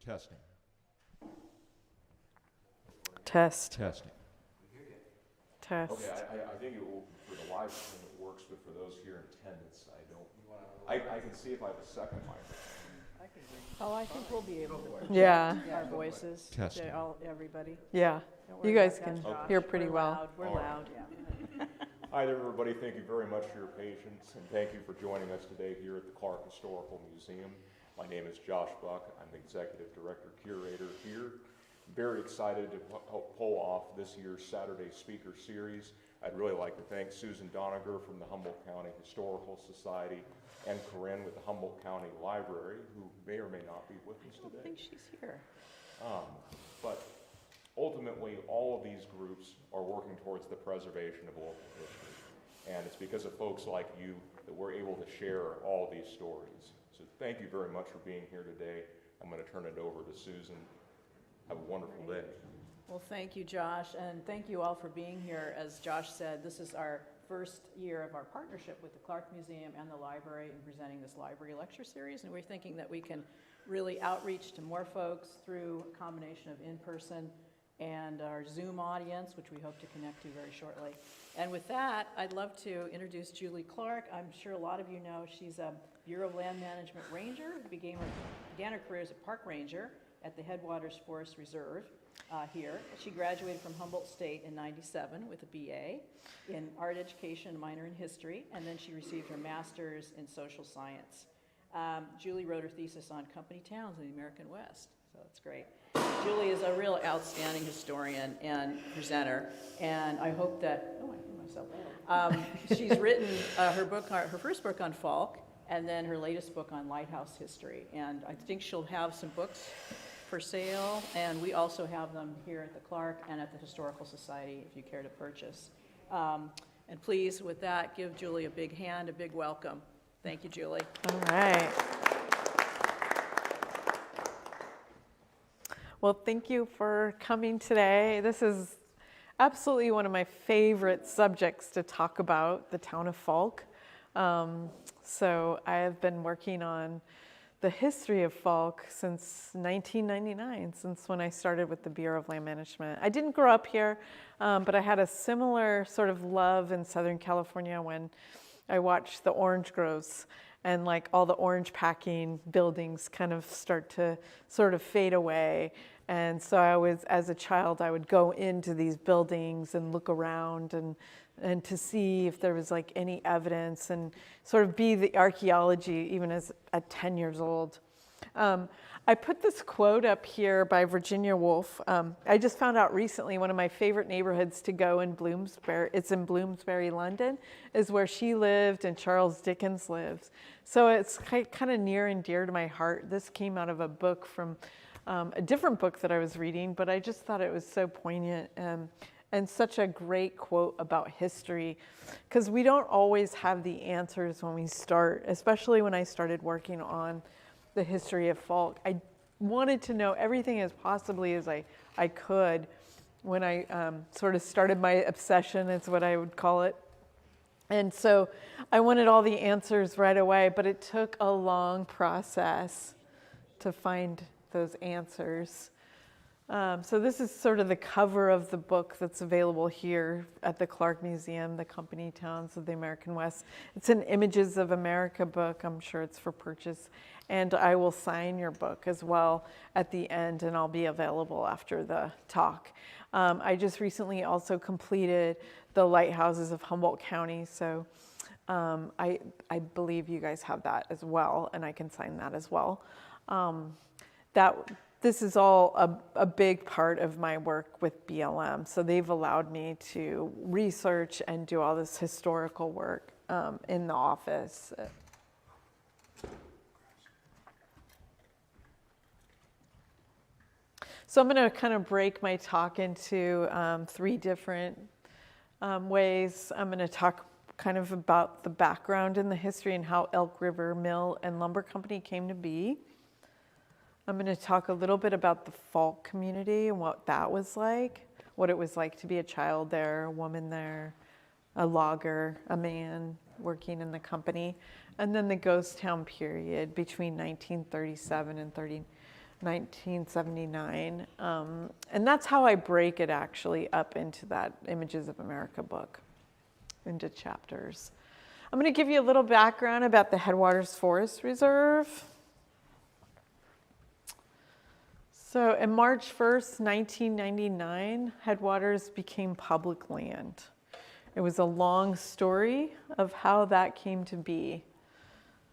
Testing. Test. Testing. Test. Okay, I think it will, for the live stream it works, but for those here in attendance, I don't. I can see if I have a second microphone. Oh, I think we'll be able to Yeah. our voices Testing. to everybody. Yeah. Don't You worry guys about can that, Josh. hear pretty We're well. Loud. We're All right. loud, yeah. Hi there, everybody. Thank you very much for your patience, and thank you for joining us today here at the Clarke Historical Museum. My name is Josh Buck. I'm the Executive Director Curator here. I'm very excited to help pull off this year's Saturday Speaker Series. I'd really like to thank Susan Doniger from the Humboldt County Historical Society and Corinne with the Humboldt County Library, who may or may not be with us I don't today. think she's here. But ultimately, all of these groups are working towards the preservation of local history. And it's because of folks like you that we're able to share all these stories. So thank you very much for being here today. I'm going to turn it over to Susan. Have a wonderful day. Well, thank you, Josh, and thank you all for being here. As Josh said, this is our first year of our partnership with the Clarke Museum and the library in presenting this library lecture series, and we're thinking that we can really outreach to more folks through a combination of in-person and our Zoom audience, which we hope to connect to very shortly. And with that, I'd love to introduce Julie Clarke. I'm sure a lot of you know she's a Bureau of Land Management Ranger, began her career as a park ranger at the Headwaters Forest Reserve here. She graduated from Humboldt State in '97 with a BA in art education, a minor in history, and then she received her master's in social science. Julie wrote her thesis on company towns in the American West, so that's great. Julie is a real outstanding historian and presenter, and I hope that, oh, I hear myself. She's written her first book on Falk, and then her latest book on lighthouse history, and I think she'll have some books for sale, and we also have them here at the Clarke and at the Historical Society if you care to purchase. And please, with that, give Julie a big hand, a big welcome. Thank you, Julie. All right. Well, thank you for coming today. This is absolutely one of my favorite subjects to talk about, the town of Falk. So I have been working on the history of Falk since 1999, since when I started with the Bureau of Land Management. I didn't grow up here, but I had a similar sort of love in Southern California when I watched the orange groves and like all the orange packing buildings kind of start to sort of fade away. And so as a child, I would go into these buildings and look around and to see if there was like any evidence and sort of be the archaeology even at 10 years old. I put this quote up here by Virginia Woolf. I just found out recently one of my favorite neighborhoods to go in Bloomsbury, it's in Bloomsbury, London, is where she lived and Charles Dickens lives. So it's kind of near and dear to my heart. This came out of a book from a different book that I was reading, but I just thought it was so poignant and such a great quote about history, because we don't always have the answers when we start, especially when I started working on the history of Falk. I wanted to know everything as possibly as I could when I sort of started my obsession, is what I would call it. And so I wanted all the answers right away, but it took a long process to find those answers. So this is sort of the cover of the book that's available here at the Clarke Museum, The Company Towns of the American West. It's an Images of America book. I'm sure it's for purchase. And I will sign your book as well at the end, and I'll be available after the talk. I just recently also completed the Lighthouses of Humboldt County, so I believe you guys have that as well, and I can sign that as well. This is all a big part of my work with BLM. So they've allowed me to research and do all this historical work in the office. So I'm going to kind of break my talk into 3 different ways. I'm going to talk kind of about the background and the history and how Elk River Mill and Lumber Company came to be. I'm going to talk a little bit about the Falk community and what that was like, what it was like to be a child there, a woman there, a logger, a man working in the company, and then the ghost town period between 1937 and 1979. And that's how I break it actually up into that Images of America book, into chapters. I'm going to give you a little background about the Headwaters Forest Reserve. So in March 1st, 1999, Headwaters became public land. It was a long story of how that came to be.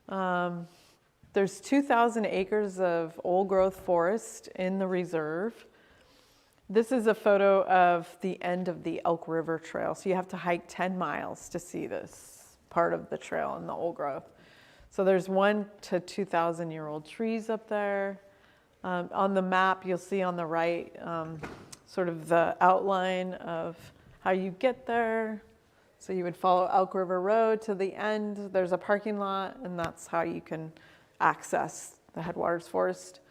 There's 2,000 acres of old-growth forest in the reserve. This is a photo of the end of the Elk River Trail. So you have to hike 10 miles to see this part of the trail in the old growth. So there's 1 to 2,000-year-old trees up there. On the map, you'll see on the right sort of the outline of how you get there. So you would follow Elk River Road to the end. There's a parking lot, and that's how you can access the Headwaters Forest.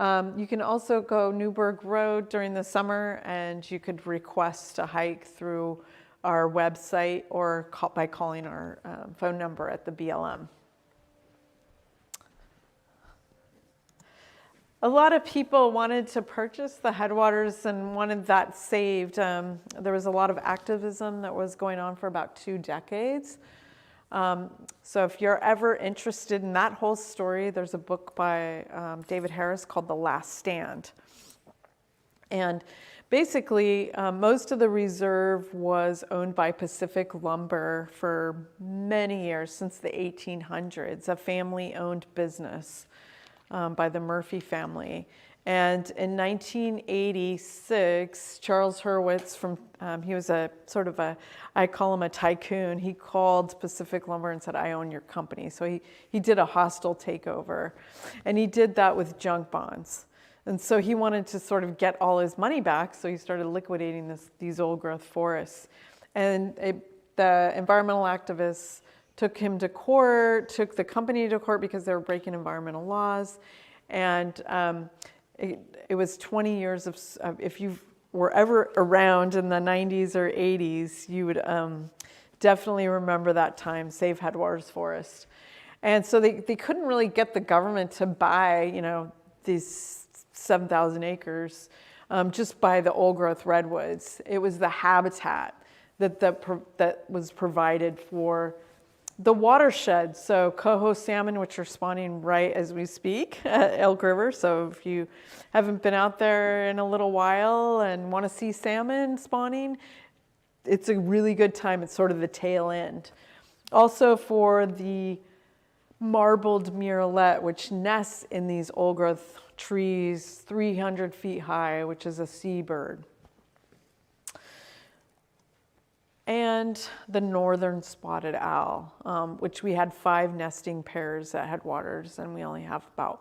You can also go Newburgh Road during the summer, and you could request a hike through our website or by calling our phone number at the BLM. A lot of people wanted to purchase the Headwaters and wanted that saved. There was a lot of activism that was going on for about 2 decades. So if you're ever interested in that whole story, there's a book by David Harris called The Last Stand. And basically, most of the reserve was owned by Pacific Lumber for many years, since the 1800s, a family-owned business by the Murphy family. And in 1986, Charles Hurwitz, he was a sort of I call him a tycoon. He called Pacific Lumber and said, "I own your company." So he did a hostile takeover. And he did that with junk bonds. And so he wanted to sort of get all his money back, so he started liquidating these old-growth forests. And the environmental activists took him to court, took the company to court because they were breaking environmental laws. And it was 20 years of, if you were ever around in the 90s or 80s, you would definitely remember that time, Save Headwaters Forest. And so they couldn't really get the government to buy, these 7,000 acres just by the old-growth redwoods. It was the habitat that was provided for the watershed. So coho salmon, which are spawning right as we speak at Elk River. So if you haven't been out there in a little while and want to see salmon spawning, it's a really good time. It's sort of the tail end. Also for the marbled murrelet, which nests in these old-growth trees 300 feet high, which is a seabird. And the northern spotted owl, which we had 5 nesting pairs at Headwaters, and we only have about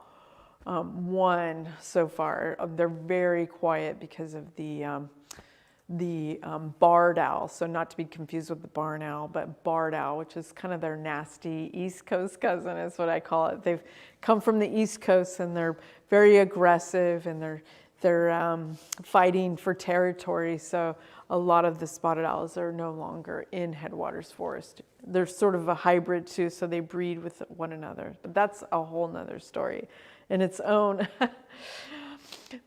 1 so far. They're very quiet because of the barred owl, so not to be confused with the barn owl, but barred owl, which is kind of their nasty East Coast cousin, is what I call it. They've come from the East Coast, and they're very aggressive, and they're fighting for territory. So a lot of the spotted owls are no longer in Headwaters Forest. They're sort of a hybrid too, so they breed with one another. But that's a whole nother story in its own.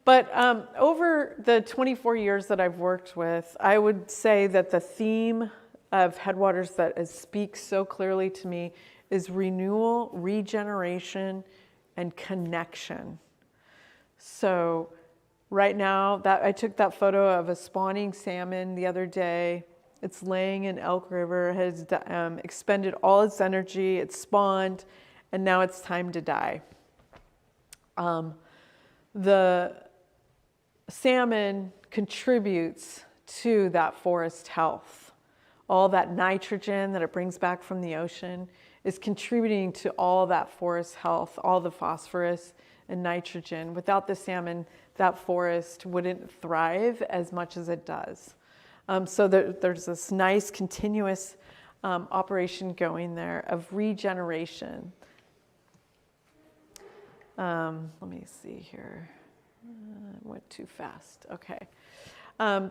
But over the 24 years that I've worked with, I would say that the theme of Headwaters that speaks so clearly to me is renewal, regeneration, and connection. So right now, I took that photo of a spawning salmon the other day. It's laying in Elk River, has expended all its energy, it's spawned, and now it's time to die. The salmon contributes to that forest health. All that nitrogen that it brings back from the ocean is contributing to all that forest health, all the phosphorus and nitrogen. Without the salmon, that forest wouldn't thrive as much as it does. So there's this nice continuous operation going there of regeneration. Let me see here. Went too fast. Okay.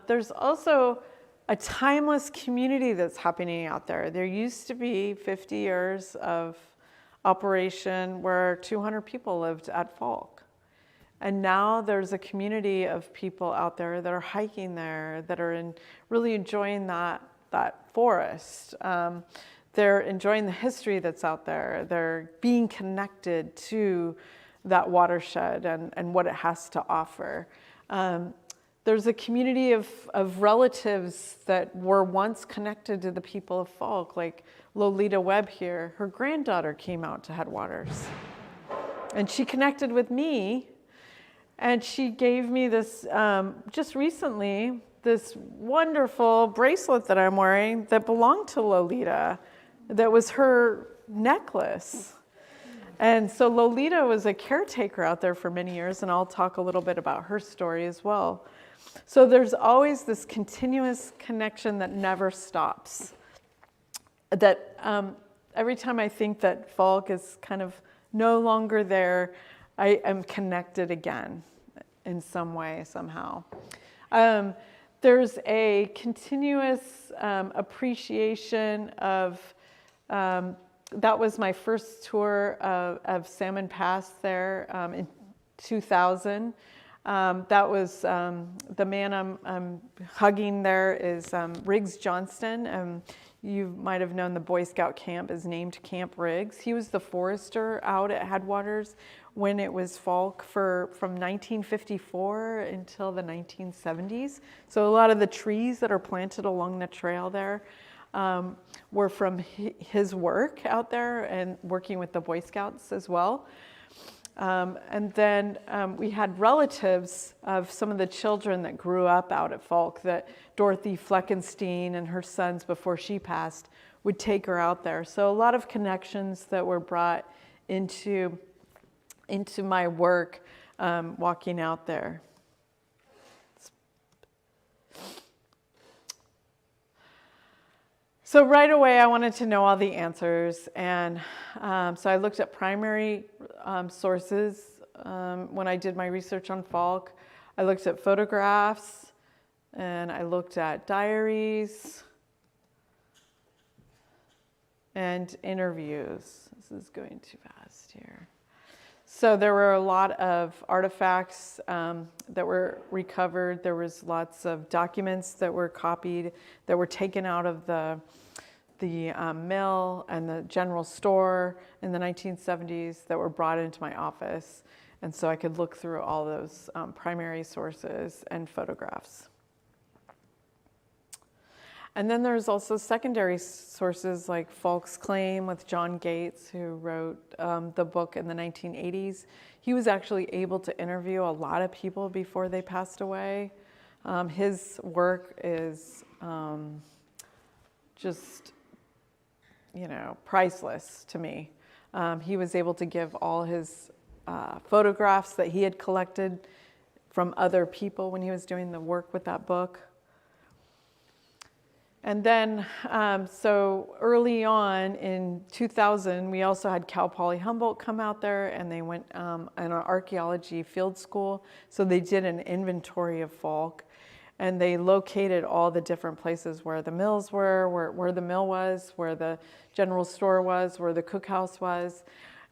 There's also a timeless community that's happening out there. There used to be 50 years of operation where 200 people lived at Falk. And now there's a community of people out there that are hiking there, that are really enjoying that forest. They're enjoying the history that's out there. They're being connected to that watershed and what it has to offer. There's a community of relatives that were once connected to the people of Falk, like Lolita Webb here. Her granddaughter came out to Headwaters. And she connected with me, and she gave me this, just recently, this wonderful bracelet that I'm wearing that belonged to Lolita, that was her necklace. And so Lolita was a caretaker out there for many years, and I'll talk a little bit about her story as well. So there's always this continuous connection that never stops. That every time I think that Falk is kind of no longer there, I am connected again in some way, somehow. There's a continuous appreciation of, that was my first tour of Salmon Pass there in 2000. That was, the man I'm hugging there is Riggs Johnston. You might have known the Boy Scout camp is named Camp Riggs. He was the forester out at Headwaters when it was Falk from 1954 until the 1970s. So a lot of the trees that are planted along the trail there were from his work out there and working with the Boy Scouts as well. And then we had relatives of some of the children that grew up out at Falk, that Dorothy Fleckenstein and her sons, before she passed, would take her out there. So a lot of connections that were brought into my work walking out there. So right away, I wanted to know all the answers, and so I looked at primary sources when I did my research on Falk. I looked at photographs, and I looked at diaries and interviews. This is going too fast here. So there were a lot of artifacts that were recovered. There was lots of documents that were copied, that were taken out of the mill and the general store in the 1970s that were brought into my office. And so I could look through all those primary sources and photographs. And then there's also secondary sources like Falk's Claim with John Gates, who wrote the book in the 1980s. He was actually able to interview a lot of people before they passed away. His work is just, priceless to me. He was able to give all his photographs that he had collected from other people when he was doing the work with that book. And then, so early on in 2000, we also had Cal Poly Humboldt come out there, and they went on an archaeology field school. So they did an inventory of Falk, and they located all the different places where the mills were, where the mill was, where the general store was, where the cookhouse was.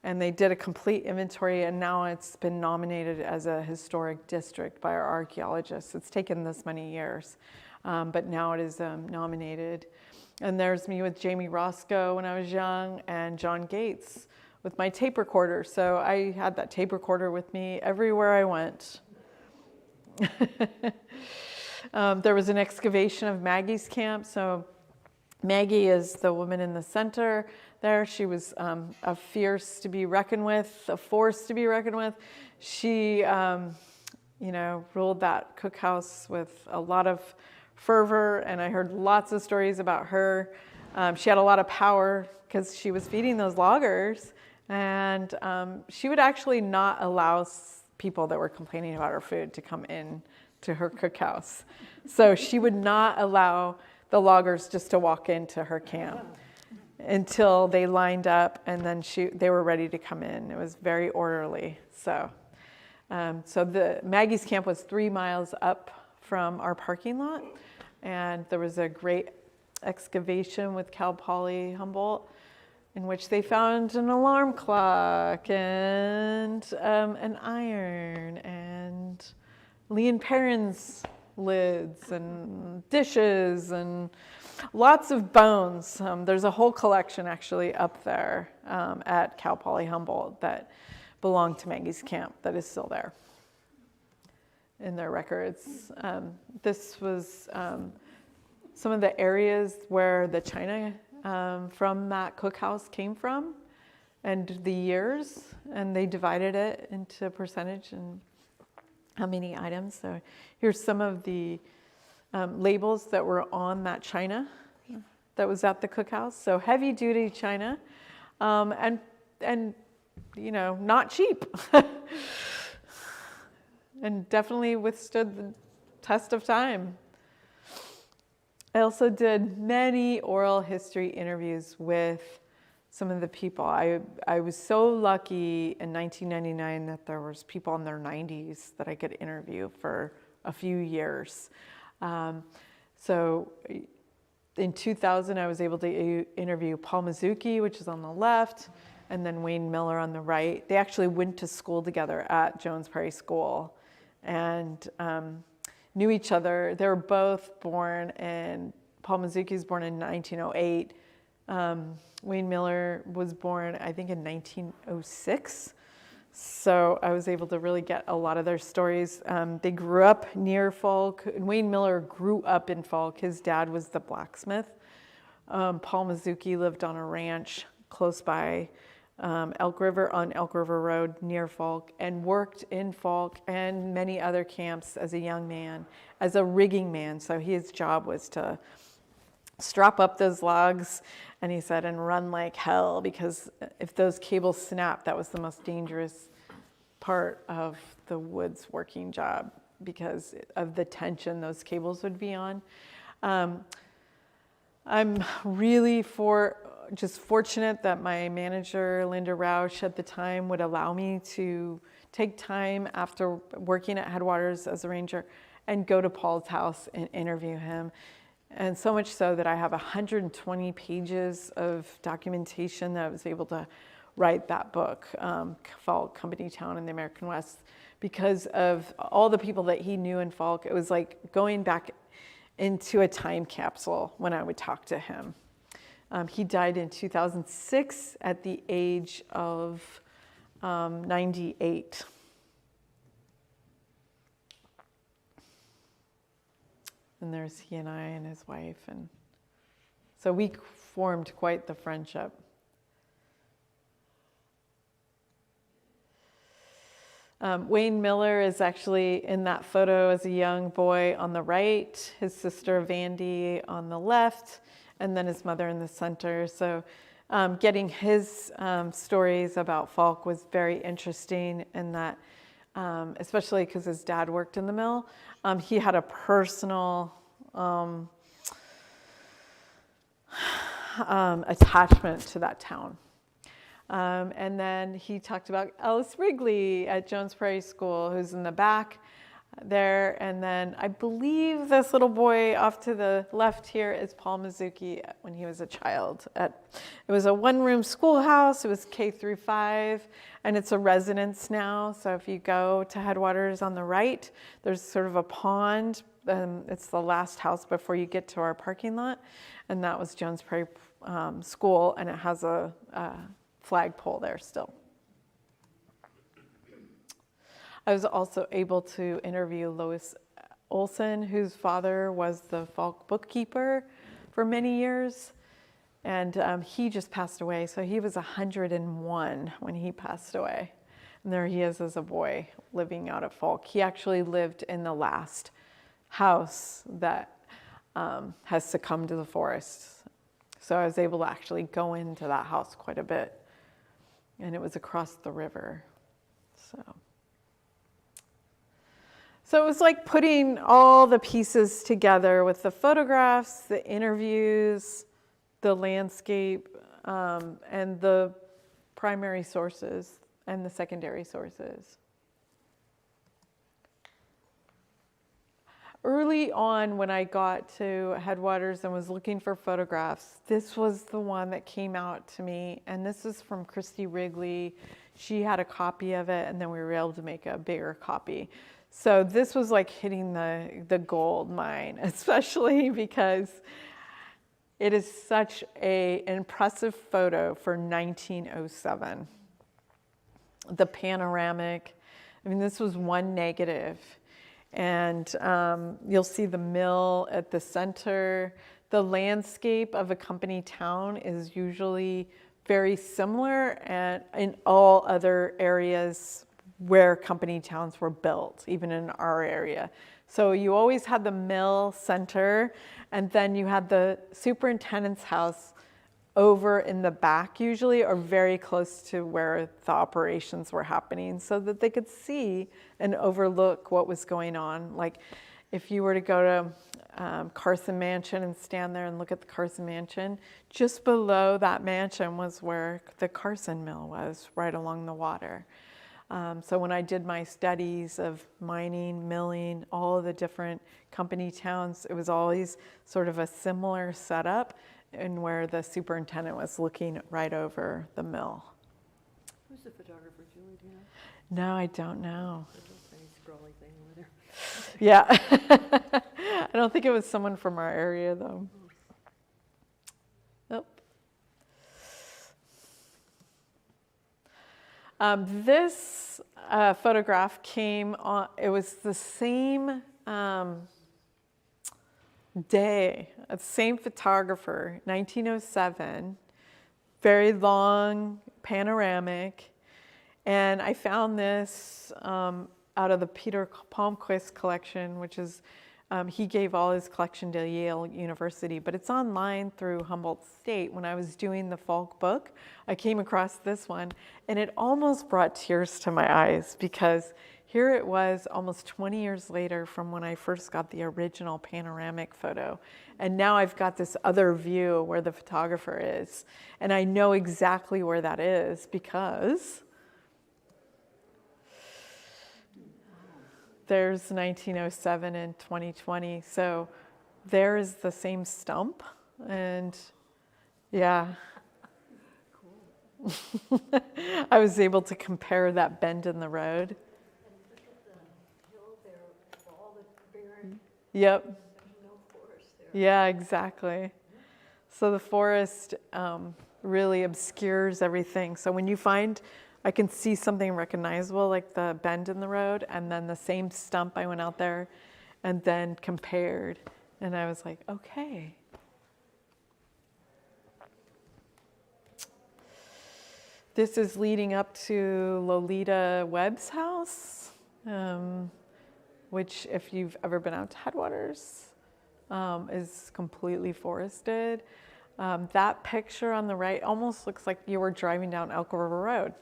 And they did a complete inventory, and now it's been nominated as a historic district by our archaeologists. It's taken this many years. But now it is nominated. And there's me with Jamie Roscoe when I was young, and John Gates with my tape recorder. So I had that tape recorder with me everywhere I went. There was an excavation of Maggie's camp. So Maggie is the woman in the center there. She was a fierce to be reckoned with, a force to be reckoned with. She, ruled that cookhouse with a lot of fervor, and I heard lots of stories about her. She had a lot of power because she was feeding those loggers, and she would actually not allow people that were complaining about her food to come in to her cookhouse. So she would not allow the loggers just to walk into her camp until they lined up, and then they were ready to come in. It was very orderly. So the Maggie's camp was 3 miles up from our parking lot, and there was a great excavation with Cal Poly Humboldt in which they found an alarm clock and an iron Leon Perrin's lids and dishes and lots of bones. There's a whole collection actually up there at Cal Poly Humboldt that belonged to Maggie's Camp that is still there in their records. This was some of the areas where the china from that cookhouse came from and the years, and they divided it into percentage and how many items. So here's some of the labels that were on that china that was at the cookhouse. So heavy duty china, and you know, not cheap, and definitely withstood the test of time. I also did many oral history interviews with some of the people. I was so lucky in 1999 that there was people in their 90s that I could interview for a few years. So in 2000, I was able to interview Paul Mazuki, which is on the left, and then Wayne Miller on the right. They actually went to school together at Jones Prairie School and knew each other. They were both born in, Paul Mazuki was born in 1908. Wayne Miller was born, I think, in 1906. So I was able to really get a lot of their stories. They grew up near Falk. Wayne Miller grew up in Falk. His dad was the blacksmith. Paul Mazuki lived on a ranch close by Elk River, on Elk River Road near Falk, and worked in Falk and many other camps as a young man, as a rigging man. So his job was to strap up those logs, and he said, and run like hell, because if those cables snapped, that was the most dangerous part of the woods working job because of the tension those cables would be on. I'm really just fortunate that my manager, Linda Rausch, at the time would allow me to take time after working at Headwaters as a ranger and go to Paul's house and interview him. And so much so that I have 120 pages of documentation that I was able to write that book, Falk, Company Town in the American West, because of all the people that he knew in Falk. It was like going back into a time capsule when I would talk to him. He died in 2006 at the age of 98. And there's he and I and his wife. And so we formed quite the friendship. Wayne Miller is actually in that photo as a young boy on the right, his sister Vandy on the left, and then his mother in the center. So getting his stories about Falk was very interesting in that, especially because his dad worked in the mill. He had a personal attachment to that town. And then he talked about Ellis Wrigley at Jones Prairie School, who's in the back there. And then I believe this little boy off to the left here is Paul Mazuki when he was a child. It was a one-room schoolhouse. It was K through 5, and it's a residence now. So if you go to Headwaters on the right, there's sort of a pond. It's the last house before you get to our parking lot. And that was Jones Prairie School, and it has a flagpole there still. I was also able to interview Lois Olson, whose father was the Falk bookkeeper for many years, and he just passed away. So he was 101 when he passed away, and there he is as a boy living out at Falk. He actually lived in the last house that has succumbed to the forest. So I was able to actually go into that house quite a bit, and it was across the river. So it was like putting all the pieces together with the photographs, the interviews, the landscape, and the primary sources and the secondary sources. Early on, when I got to Headwaters and was looking for photographs, this was the one that came out to me, and this is from Christy Wrigley. She had a copy of it, and then we were able to make a bigger copy. So this was like hitting the gold mine, especially because it is such an impressive photo for 1907. The panoramic, I mean, this was one negative. And you'll see the mill at the center. The landscape of a company town is usually very similar and in all other areas where company towns were built, even in our area. So you always had the mill center, and then you had the superintendent's house over in the back usually, or very close to where the operations were happening, so that they could see and overlook what was going on. Like if you were to go to Carson Mansion and stand there and look at the Carson Mansion, just below that mansion was where the Carson Mill was, right along the water. So when I did my studies of mining, milling, all of the different company towns, it was always sort of a similar setup, and where the superintendent was looking right over the mill. Who's the photographer, Julie, do you know? No, I don't know. There's a funny scrolly thing over there. Yeah. I don't think it was someone from our area, though. Nope. This photograph came on, it was the same day, same photographer, 1907, very long, panoramic. And I found this out of the Peter Palmquist collection, which is, he gave all his collection to Yale University, but it's online through Humboldt State. When I was doing the Falk book, I came across this one, and it almost brought tears to my eyes, because here it was almost 20 years later from when I first got the original panoramic photo. And now I've got this other view where the photographer is. And I know exactly where that is because there's 1907 and 2020. So there's the same stump. And yeah. I was able to compare that bend in the road. Yep. No forest there. Yeah, exactly. So the forest really obscures everything. So when you find, I can see something recognizable, like the bend in the road, and then the same stump, I went out there and then compared. And I was like, okay. This is leading up to Lolita Webb's house. Which, if you've ever been out to Headwaters, is completely forested. That picture on the right almost looks like you were driving down Elk River Road.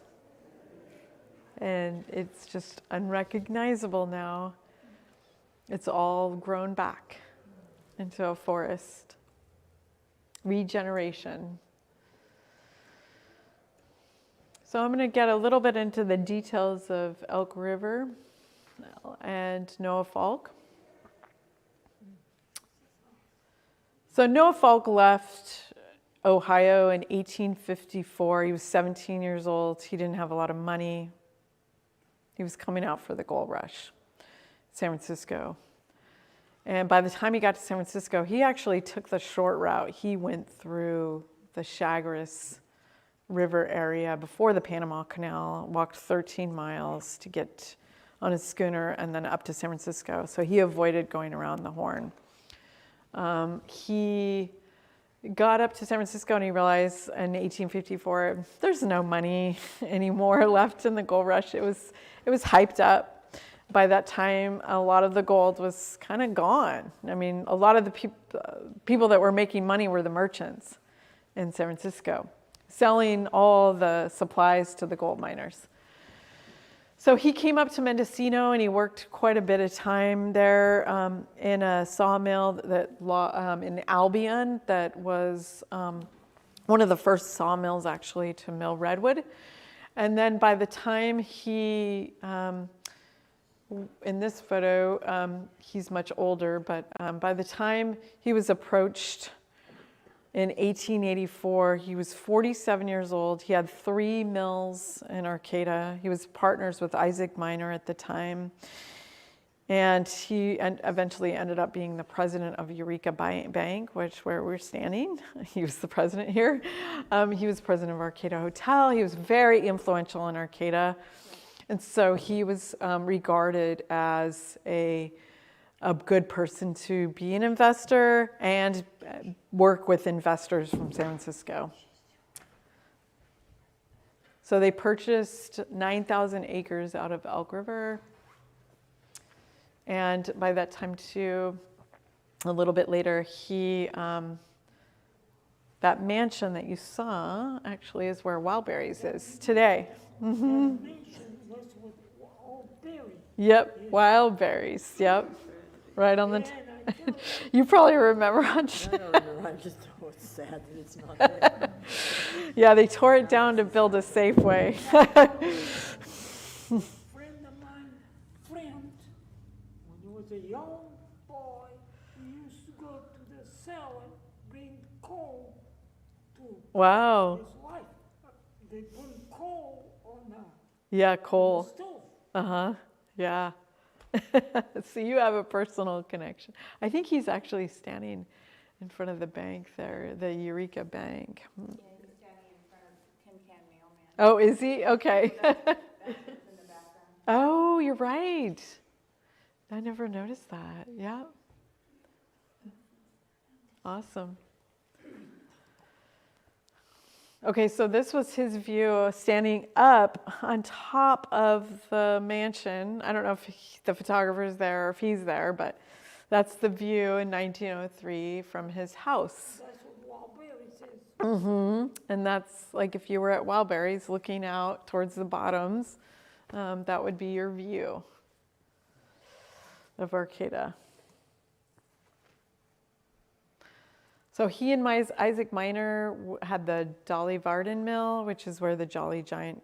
And it's just unrecognizable now. It's all grown back into a forest. Regeneration. So I'm going to get a little bit into the details of Elk River and Noah Falk. So Noah Falk left Ohio in 1854. He was 17 years old. He didn't have a lot of money. He was coming out for the gold rush, San Francisco. And by the time he got to San Francisco, he actually took the short route. He went through the Chagres River area before the Panama Canal, walked 13 miles to get on a schooner and then up to San Francisco. So he avoided going around the Horn. He got up to San Francisco and he realized in 1854, there's no money anymore left in the gold rush. It was hyped up. By that time, a lot of the gold was kind of gone. I mean, a lot of the people that were making money were the merchants in San Francisco, selling all the supplies to the gold miners. So he came up to Mendocino and he worked quite a bit of time there in a sawmill that in Albion that was one of the first sawmills actually to mill redwood. And then by the time he, in this photo, he's much older, but by the time he was approached in 1884, he was 47 years old. He had 3 mills in Arcata. He was partners with Isaac Miner at the time. And he eventually ended up being the president of Eureka Bank, where we're standing. He was the president here. He was president of Arcata Hotel. He was very influential in Arcata. And so he was regarded as a good person to be an investor and work with investors from San Francisco. So they purchased 9,000 acres out of Elk River. And by that time, too, a little bit later, that mansion that you saw actually is where Wildberries is today. Mm-hmm. Yep, Wildberries. Yep, right on the. You probably remember. I don't remember, I just know it's sad that it's not there. Yeah, they tore it down to build a Safeway. Friend of mine, when he was a young boy, he used to go to the cellar, bring coal to Wow. his wife. They put coal on the Yeah, coal. stove. Uh-huh. Yeah. So you have a personal connection. I think he's actually standing in front of the bank there, the Eureka Bank. Yeah, he's standing in front of Tin Can Mailman. Oh, is he? Okay. That's in the background. Oh, you're right. I never noticed that. Yeah. Awesome. Okay, so this was his view standing up on top of the mansion. I don't know if the photographer's there or if he's there, but that's the view in 1903 from his house. That's what Wildberry says. Mm-hmm. And that's like if you were at Wildberries looking out towards the bottoms, that would be your view of Arcata. So he and Isaac Miner had the Dolly Varden Mill, which is where the Jolly Giant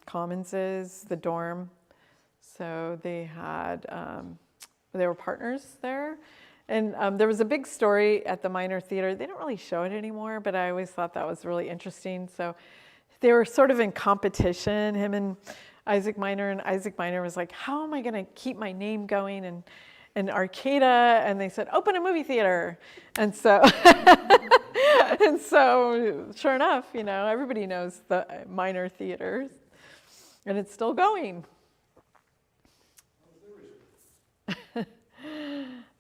Commons is, the dorm. So they were partners there. And there was a big story at the Miner Theater. They don't really show it anymore, but I always thought that was really interesting. So they were sort of in competition, him and Isaac Miner. And Isaac Miner was like, how am I going to keep my name going in Arcata? And they said, open a movie theater. And so, and so sure enough, everybody knows the Miner Theaters. And it's still going.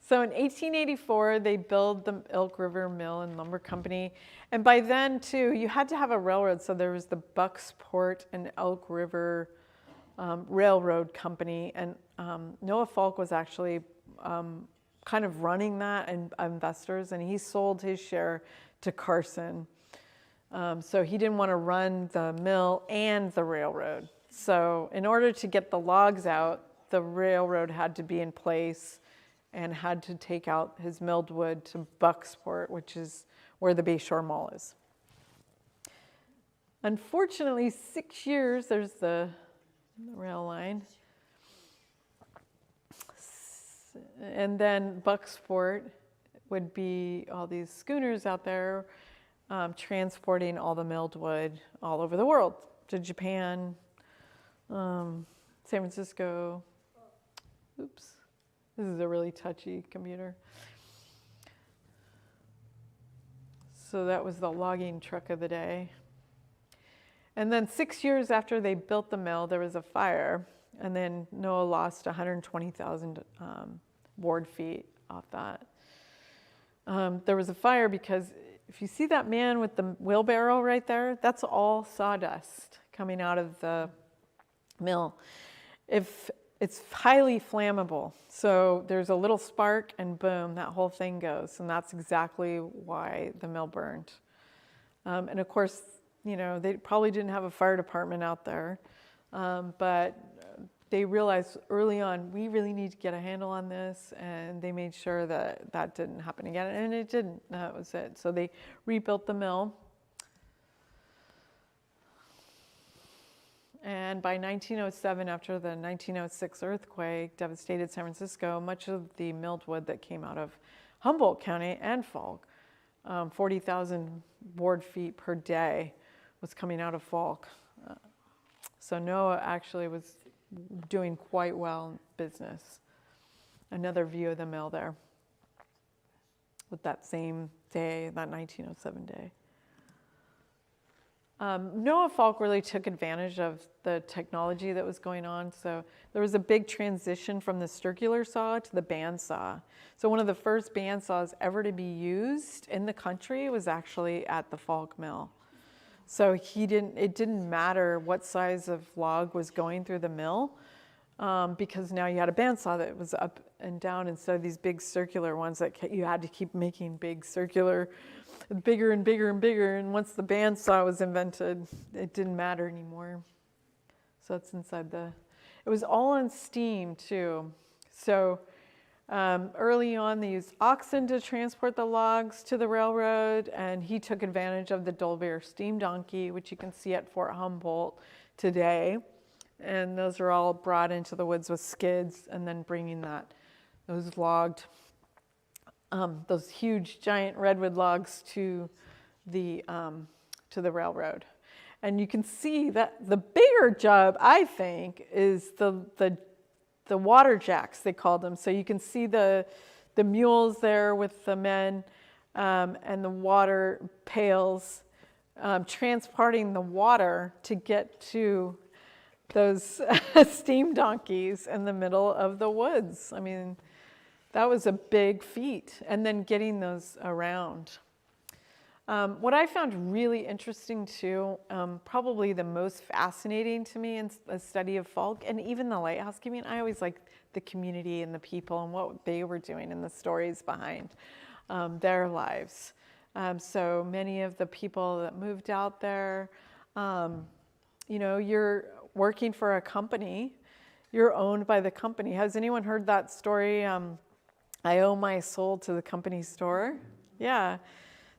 So in 1884, they built the Elk River Mill and Lumber Company. And by then, too, you had to have a railroad. So there was the Bucksport and Elk River Railroad Company. And Noah Falk was actually kind of running that and investors. And he sold his share to Carson. So he didn't want to run the mill and the railroad. So in order to get the logs out, the railroad had to be in place and had to take out his milled wood to Bucksport, which is where the Bayshore Mall is. Unfortunately, 6 years, there's the rail line. And then Bucksport would be all these schooners out there transporting all the milled wood all over the world to Japan, San Francisco. Oops. This is a really touchy computer. So that was the logging truck of the day. And then 6 years after they built the mill, there was a fire. And then Noah lost 120,000 board feet off that. There was a fire because if you see that man with the wheelbarrow right there, that's all sawdust coming out of the mill. It's highly flammable. So there's a little spark and boom, that whole thing goes. And that's exactly why the mill burned. And of course, they probably didn't have a fire department out there. But they realized early on, we really need to get a handle on this. And they made sure that that didn't happen again. And it didn't. That was it. So they rebuilt the mill. And by 1907, after the 1906 earthquake devastated San Francisco, much of the milled wood that came out of Humboldt County and Falk, 40,000 board feet per day, was coming out of Falk. So Noah actually was doing quite well in business. Another view of the mill there with that same day, that 1907 day. Noah Falk really took advantage of the technology that was going on. So there was a big transition from the circular saw to the bandsaw. So one of the first bandsaws ever to be used in the country was actually at the Falk mill. So it didn't matter what size of log was going through the mill, because now you had a bandsaw that was up and down instead of these big circular ones that you had to keep making bigger and bigger and bigger. And once the bandsaw was invented, it didn't matter anymore. So it's inside it was all on steam too. So early on, they used oxen to transport the logs to the railroad, and he took advantage of the Dolbear steam donkey, which you can see at Fort Humboldt today. And those are all brought into the woods with skids, and then bringing those huge giant redwood logs to the railroad. And you can see that the bigger job, I think, is the water jacks, they called them. So you can see the mules there with the men, and the water pails, transporting the water to get to those steam donkeys in the middle of the woods. I mean, that was a big feat. And then getting those around. What I found really interesting too, probably the most fascinating to me in the study of Falk, and even the lighthouse keeping, I always liked the community and the people and what they were doing and the stories behind their lives. So many of the people that moved out there, you're working for a company, you're owned by the company. Has anyone heard that story? I owe my soul to the company store. Yeah.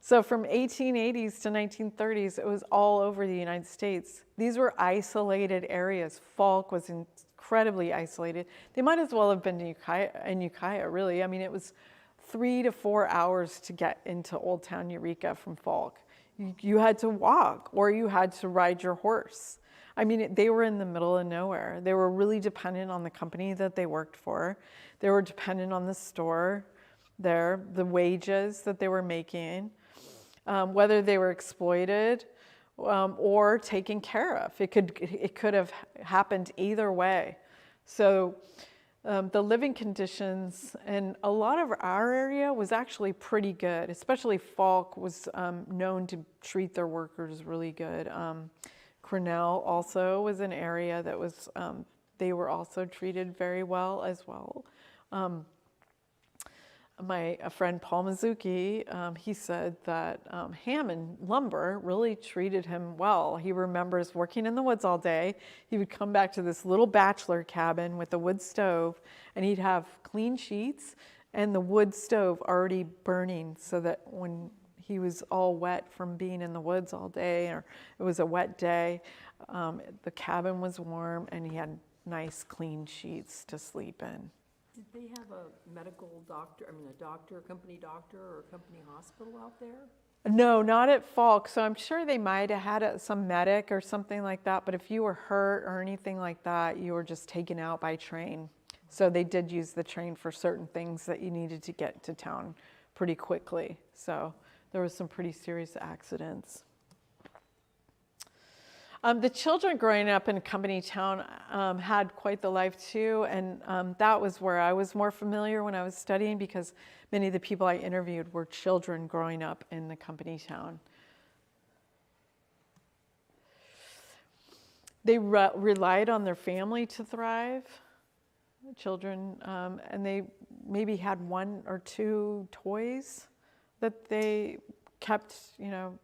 So from 1880s to 1930s, it was all over the United States. These were isolated areas. Falk was incredibly isolated. They might as well have been in Ukiah, really. I mean, it was 3 to 4 hours to get into Old Town Eureka from Falk. You had to walk, or you had to ride your horse. I mean, they were in the middle of nowhere. They were really dependent on the company that they worked for. They were dependent on the store there, the wages that they were making, whether they were exploited or taken care of. It could have happened either way. So the living conditions in a lot of our area was actually pretty good, especially Falk was known to treat their workers really good. Cornell also was an area that was, they were also treated very well as well. My friend Paul Mizuki, he said that Hammond Lumber really treated him well. He remembers working in the woods all day. He would come back to this little bachelor cabin with a wood stove, and he'd have clean sheets and the wood stove already burning, so that when he was all wet from being in the woods all day, or it was a wet day, the cabin was warm and he had nice clean sheets to sleep in. Did they have a medical doctor, a company doctor or a company hospital out there? No, not at Falk. So I'm sure they might have had some medic or something like that, but if you were hurt or anything like that, you were just taken out by train. So they did use the train for certain things that you needed to get to town pretty quickly. So there was some pretty serious accidents. The children growing up in Company Town had quite the life too, and that was where I was more familiar when I was studying, because many of the people I interviewed were children growing up in the Company Town. They relied on their family to thrive, children, and they maybe had 1 or 2 toys that they kept,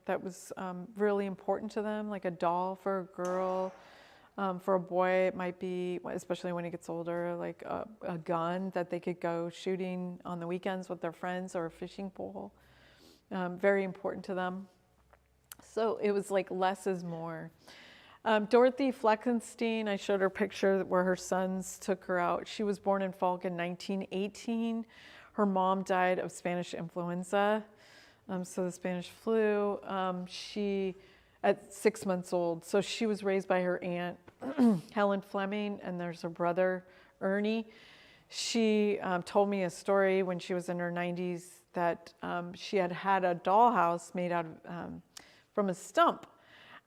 that was really important to them, like a doll for a girl. For a boy, it might be, especially when he gets older, like a gun that they could go shooting on the weekends with their friends, or a fishing pole. Very important to them. So it was like less is more. Dorothy Fleckenstein, I showed her picture where her sons took her out. She was born in Falk in 1918. Her mom died of Spanish influenza. So the Spanish flu, she, at 6 months old, so she was raised by her aunt, Helen Fleming, and there's her brother, Ernie. she told me a story when she was in her 90s that she had had a dollhouse made out of, from a stump.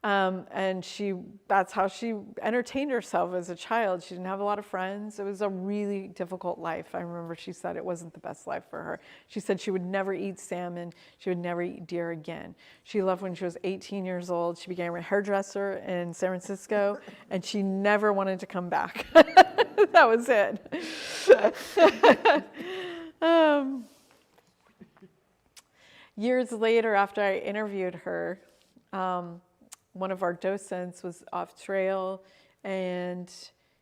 And that's how she entertained herself as a child. She didn't have a lot of friends. It was a really difficult life. I remember she said it wasn't the best life for her. She said she would never eat salmon. She would never eat deer again. She left when she was 18 years old. She became a hairdresser in San Francisco, and she never wanted to come back. That was it. Years later, after I interviewed her, one of our docents was off trail, and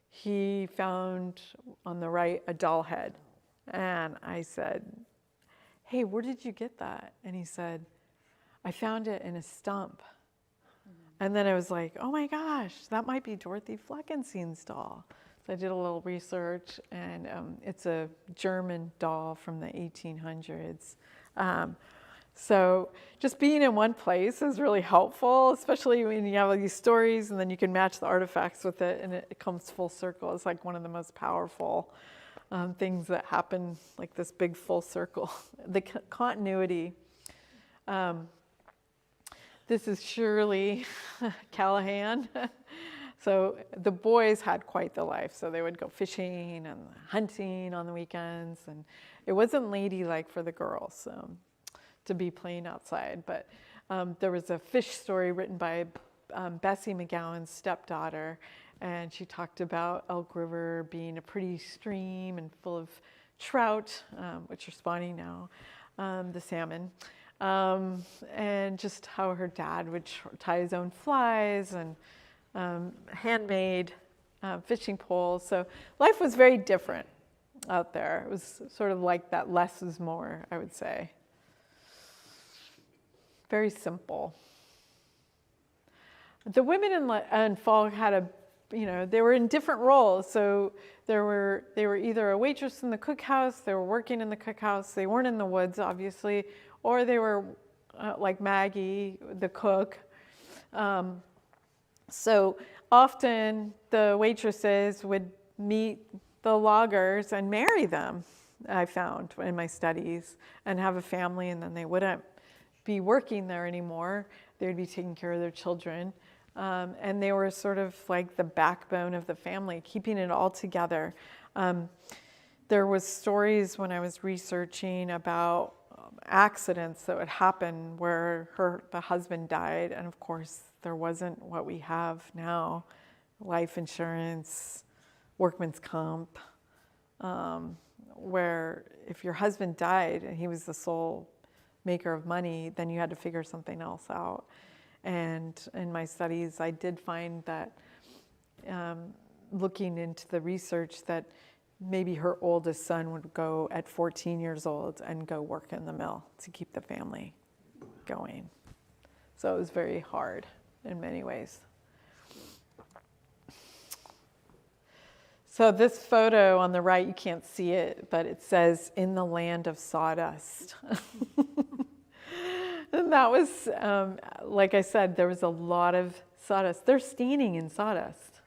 he found on the right a doll head. And I said, "Hey, where did you get that?" And he said, "I found it in a stump." And then I was like, "Oh my gosh, that might be Dorothy Fleckenstein's doll." So I did a little research, and it's a German doll from the 1800s. So just being in one place is really helpful, especially when you have all these stories and then you can match the artifacts with it and it comes full circle. It's like one of the most powerful things that happen, like this big full circle. The continuity. This is Shirley Callahan. So the boys had quite the life. So they would go fishing and hunting on the weekends, and it wasn't ladylike for the girls to be playing outside. But there was a fish story written by Bessie McGowan's stepdaughter, and she talked about Elk River being a pretty stream and full of trout, which are spawning now, the salmon, and just how her dad would tie his own flies and handmade fishing poles. So life was very different out there. It was sort of like that less is more, I would say. Very simple. The women in Falk had they were in different roles. So they were either a waitress in the cookhouse, they were working in the cookhouse, they weren't in the woods, obviously, or they were like Maggie, the cook. So often the waitresses would meet the loggers and marry them, I found in my studies, and have a family, and then they wouldn't be working there anymore. They would be taking care of their children. And they were sort of like the backbone of the family, keeping it all together. There was stories when I was researching about accidents that would happen where the husband died, and of course there wasn't what we have now, life insurance, workman's comp, where if your husband died and he was the sole maker of money, then you had to figure something else out. And in my studies, I did find that looking into the research that maybe her oldest son would go at 14 years old and go work in the mill to keep the family going. So it was very hard in many ways. So this photo on the right, you can't see it, but it says, "In the land of sawdust." And that was, like I said, there was a lot of sawdust. They're staining in sawdust.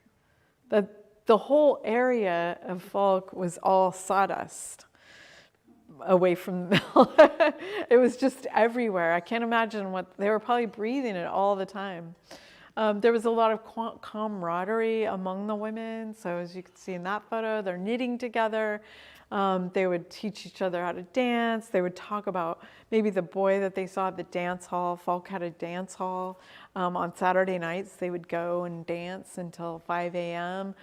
The whole area of Falk was all sawdust away from the mill. It was just everywhere. I can't imagine they were probably breathing it all the time. There was a lot of camaraderie among the women. So as you can see in that photo, they're knitting together. They would teach each other how to dance. They would talk about maybe the boy that they saw at the dance hall. Falk had a dance hall. On Saturday nights, they would go and dance until 5 a.m.,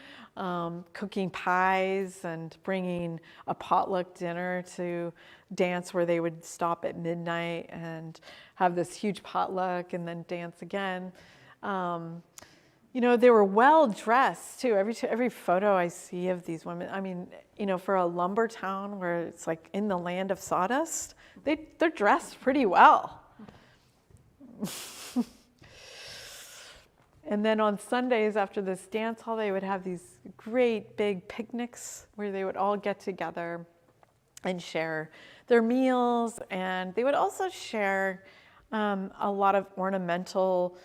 cooking pies and bringing a potluck dinner to dance where they would stop at midnight and have this huge potluck and then dance again. They were well dressed too. Every photo I see of these women, I mean, for a lumber town where it's like in the land of sawdust, they're dressed pretty well. And then on Sundays after this dance hall, they would have these great big picnics where they would all get together and share their meals. And they would also share a lot of ornamental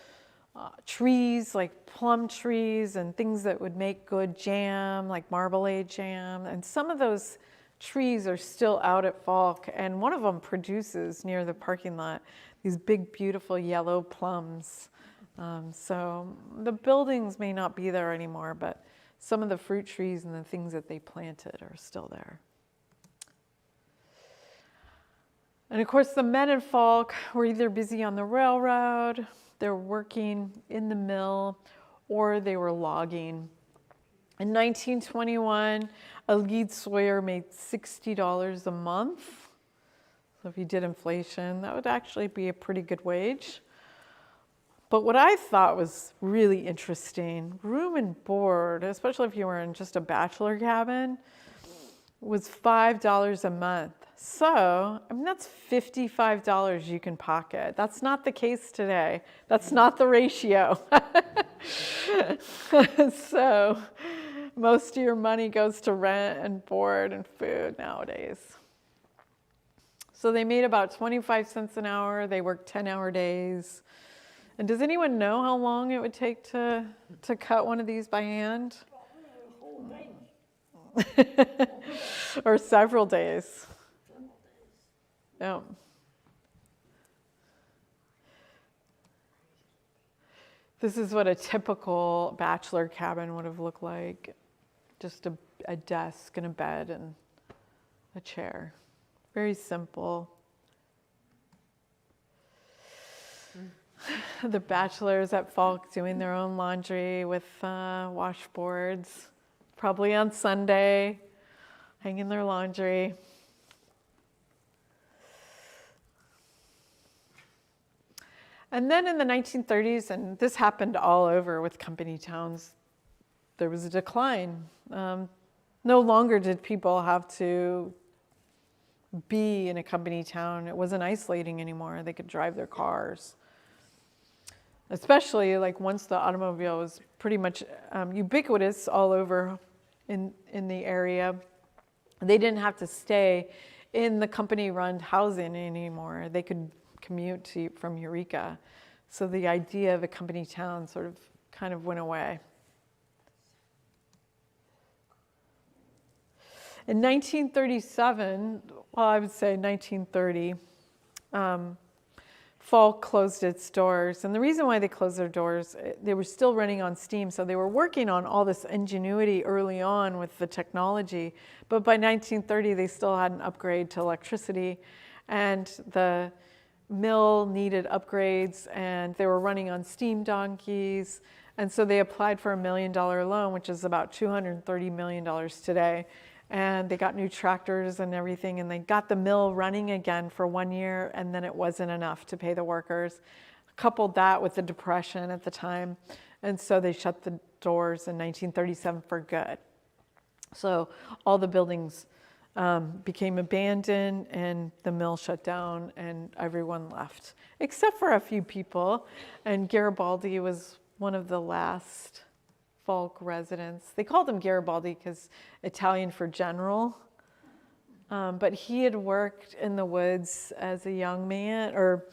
trees like plum trees and things that would make good jam, like marmalade jam. And some of those trees are still out at Falk, and one of them produces near the parking lot these big, beautiful yellow plums. So the buildings may not be there anymore, but some of the fruit trees and the things that they planted are still there. And of course, the men in Falk were either busy on the railroad, they were working in the mill, or they were logging. In 1921, a lead sawyer made $60 a month. So if you did inflation, that would actually be a pretty good wage. But what I thought was really interesting, room and board, especially if you were in just a bachelor cabin, was $5 a month. So, I mean, that's $55 you can pocket. That's not the case today. That's not the ratio. So, most of your money goes to rent and board and food nowadays. So they made about 25 cents an hour. They worked 10-hour days. And does anyone know how long it would take to cut one of these by hand? Whole day. Or several days. Yeah. This is what a typical bachelor cabin would have looked like. Just a desk and a bed and a chair. Very simple. The bachelors at Falk doing their own laundry with washboards, probably on Sunday, hanging their laundry. And then in the 1930s, and this happened all over with company towns, there was a decline. No longer did people have to be in a company town. It wasn't isolating anymore. They could drive their cars. Especially like once the automobile was pretty much ubiquitous all over in the area. They didn't have to stay in the company-run housing anymore. They could commute from Eureka. So the idea of a company town sort of kind of went away. In 1937, well, I would say 1930, Falk closed its doors. And the reason why they closed their doors, they were still running on steam. So they were working on all this ingenuity early on with the technology. But by 1930, they still had an upgrade to electricity. And the mill needed upgrades, and they were running on steam donkeys. And so they applied for $1 million loan, which is about $230 million today. And they got new tractors and everything, and they got the mill running again for 1 year, and then it wasn't enough to pay the workers. Coupled that with the Depression at the time, and so they shut the doors in 1937 for good. So all the buildings became abandoned, and the mill shut down, and everyone left, except for a few people, and Garibaldi was one of the last Falk residents. They called him Garibaldi because Italian for general. But he had worked in the woods as a young man, or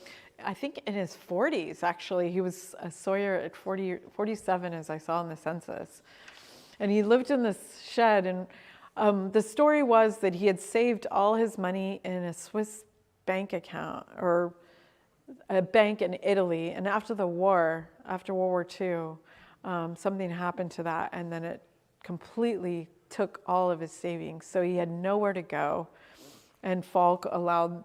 I think in his 40s, actually. He was a sawyer at 47, as I saw in the census. And he lived in this shed. And the story was that he had saved all his money in a Swiss bank account, or a bank in Italy. And after the war, after World War II, something happened to that, and then it completely took all of his savings. So he had nowhere to go, and Falk allowed,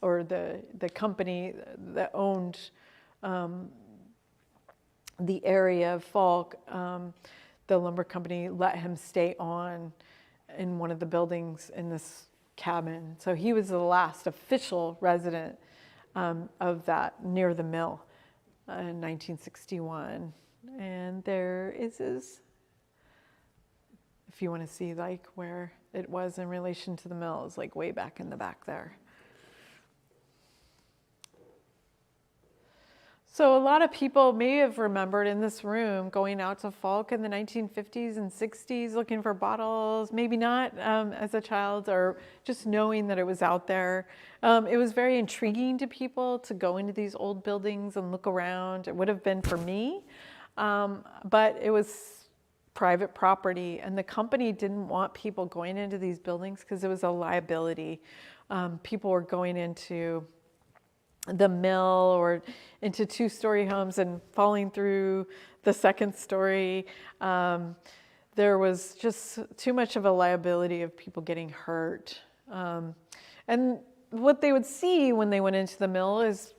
or the company that owned the area of Falk, the lumber company, let him stay on in one of the buildings in this cabin. So he was the last official resident of that near the mill in 1961. And there is his, if you want to see like where it was in relation to the mill, is like way back in the back there. So a lot of people may have remembered in this room going out to Falk in the 1950s and 60s looking for bottles, maybe not as a child, or just knowing that it was out there. It was very intriguing to people to go into these old buildings and look around. It would have been for me, but it was private property, and the company didn't want people going into these buildings because it was a liability. People were going into the mill or into two-story homes and falling through the second story. There was just too much of a liability of people getting hurt. And what they would see when they went into the mill is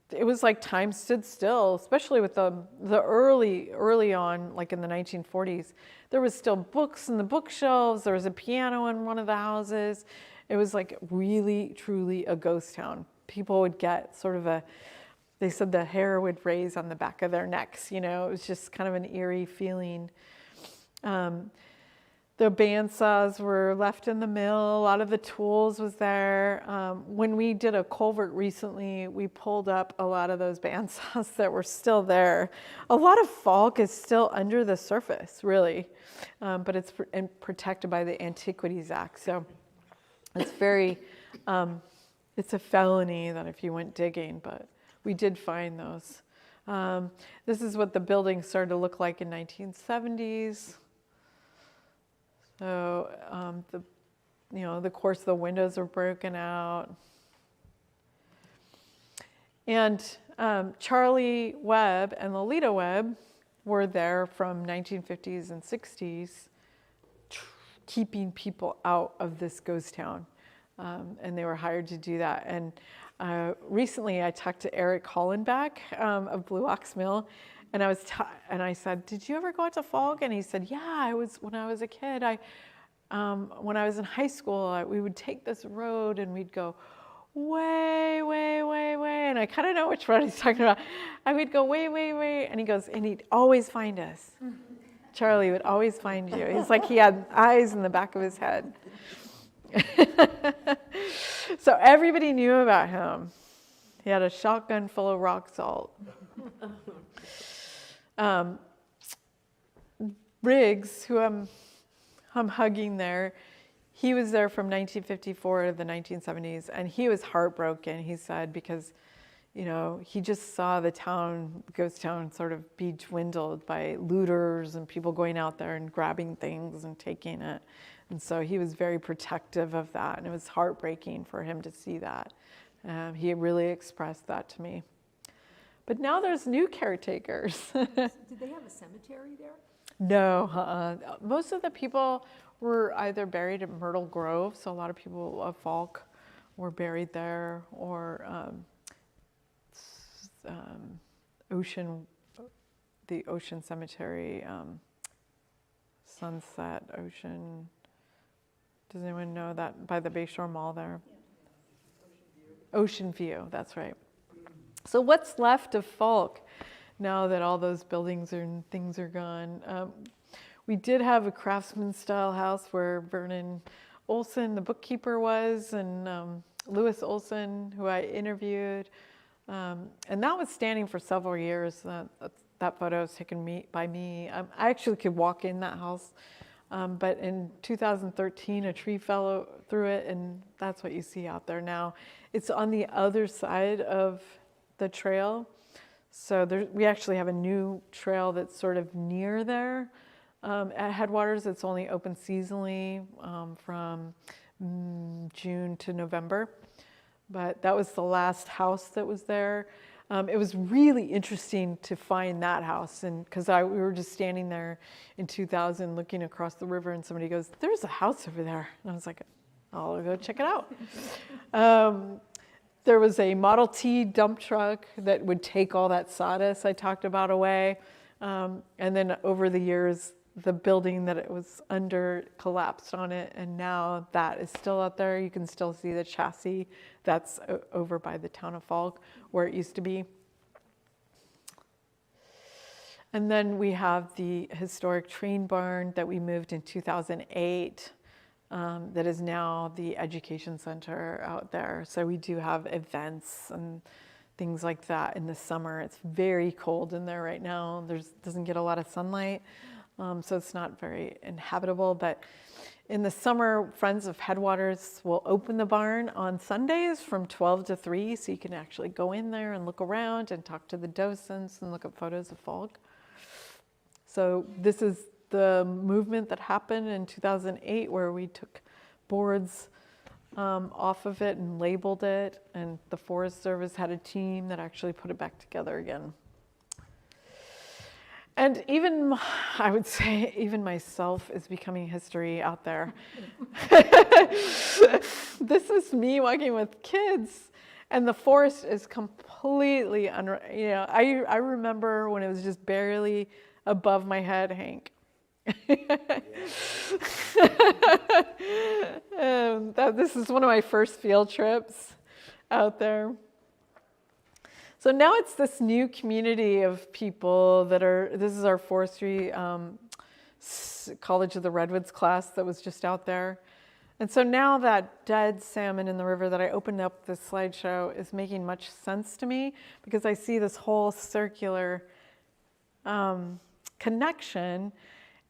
it was like time stood still, especially with the early on, like in the 1940s. There was still books in the bookshelves. There was a piano in one of the houses. It was like really, truly a ghost town. People would get sort of they said the hair would raise on the back of their necks, you know, it was just kind of an eerie feeling. The bandsaws were left in the mill, a lot of the tools was there. When we did a culvert recently, we pulled up a lot of those bandsaws that were still there. A lot of Falk is still under the surface, really, but it's protected by the Antiquities Act, so it's very... it's a felony that if you went digging, but we did find those. This is what the building started to look like in 1970s. So the course of the windows were broken out. And Charlie Webb and Lolita Webb were there from 1950s and 60s, keeping people out of this ghost town. And they were hired to do that. And recently I talked to Eric Hollenbach of Blue Ox Mill, and I said, "Did you ever go out to Falk?" And he said, "Yeah, when I was a kid. When I was in high school, we would take this road and we'd go way, way, way, way." And I kind of know which road he's talking about. I would go way, way, way, and he goes, and he'd always find us. Charlie would always find you. He's like he had eyes in the back of his head. So everybody knew about him. He had a shotgun full of rock salt. Riggs, who I'm hugging there, he was there from 1954 to the 1970s, and he was heartbroken, he said, because he just saw the ghost town sort of be dwindled by looters and people going out there and grabbing things and taking it. And so he was very protective of that, and it was heartbreaking for him to see that. He really expressed that to me. But now there's new caretakers. Did they have a cemetery there? No, most of the people were either buried at Myrtle Grove, so a lot of people of Falk were buried there, or the Ocean Cemetery, Sunset Ocean. Does anyone know that by the Bayshore Mall there? Ocean View, that's right. So what's left of Falk now that all those buildings and things are gone? We did have a craftsman style house where Vernon Olson, the bookkeeper, was, and Lewis Olson, who I interviewed. And that was standing for several years. That photo was taken by me. I actually could walk in that house. But in 2013, a tree fell through it, and that's what you see out there now. It's on the other side of the trail. So we actually have a new trail that's sort of near there. At Headwaters, it's only open seasonally from June to November. But that was the last house that was there. It was really interesting to find that house, and because we were just standing there in 2000 looking across the river, and somebody goes, "There's a house over there," and I was like, "I'll go check it out." There was a Model T dump truck that would take all that sawdust I talked about away, and then over the years, the building that it was under collapsed on it, and now that is still out there. You can still see the chassis that's over by the town of Falk, where it used to be. And then we have the historic train barn that we moved in 2008 that is now the education center out there. So we do have events and things like that in the summer. It's very cold in there right now. Doesn't get a lot of sunlight, so it's not very inhabitable. But in the summer, Friends of Headwaters will open the barn on Sundays from 12 to 3, so you can actually go in there and look around and talk to the docents and look at photos of Falk. So this is the movement that happened in 2008, where we took boards off of it and labeled it, and the Forest Service had a team that actually put it back together again. And even, I would say, even myself is becoming history out there. This is me walking with kids, and the forest is completely, I remember when it was just barely above my head, Hank. This is one of my first field trips out there. So now it's this new community of people this is our forestry College of the Redwoods class that was just out there. And so now that dead salmon in the river that I opened up this slideshow is making much sense to me, because I see this whole circular connection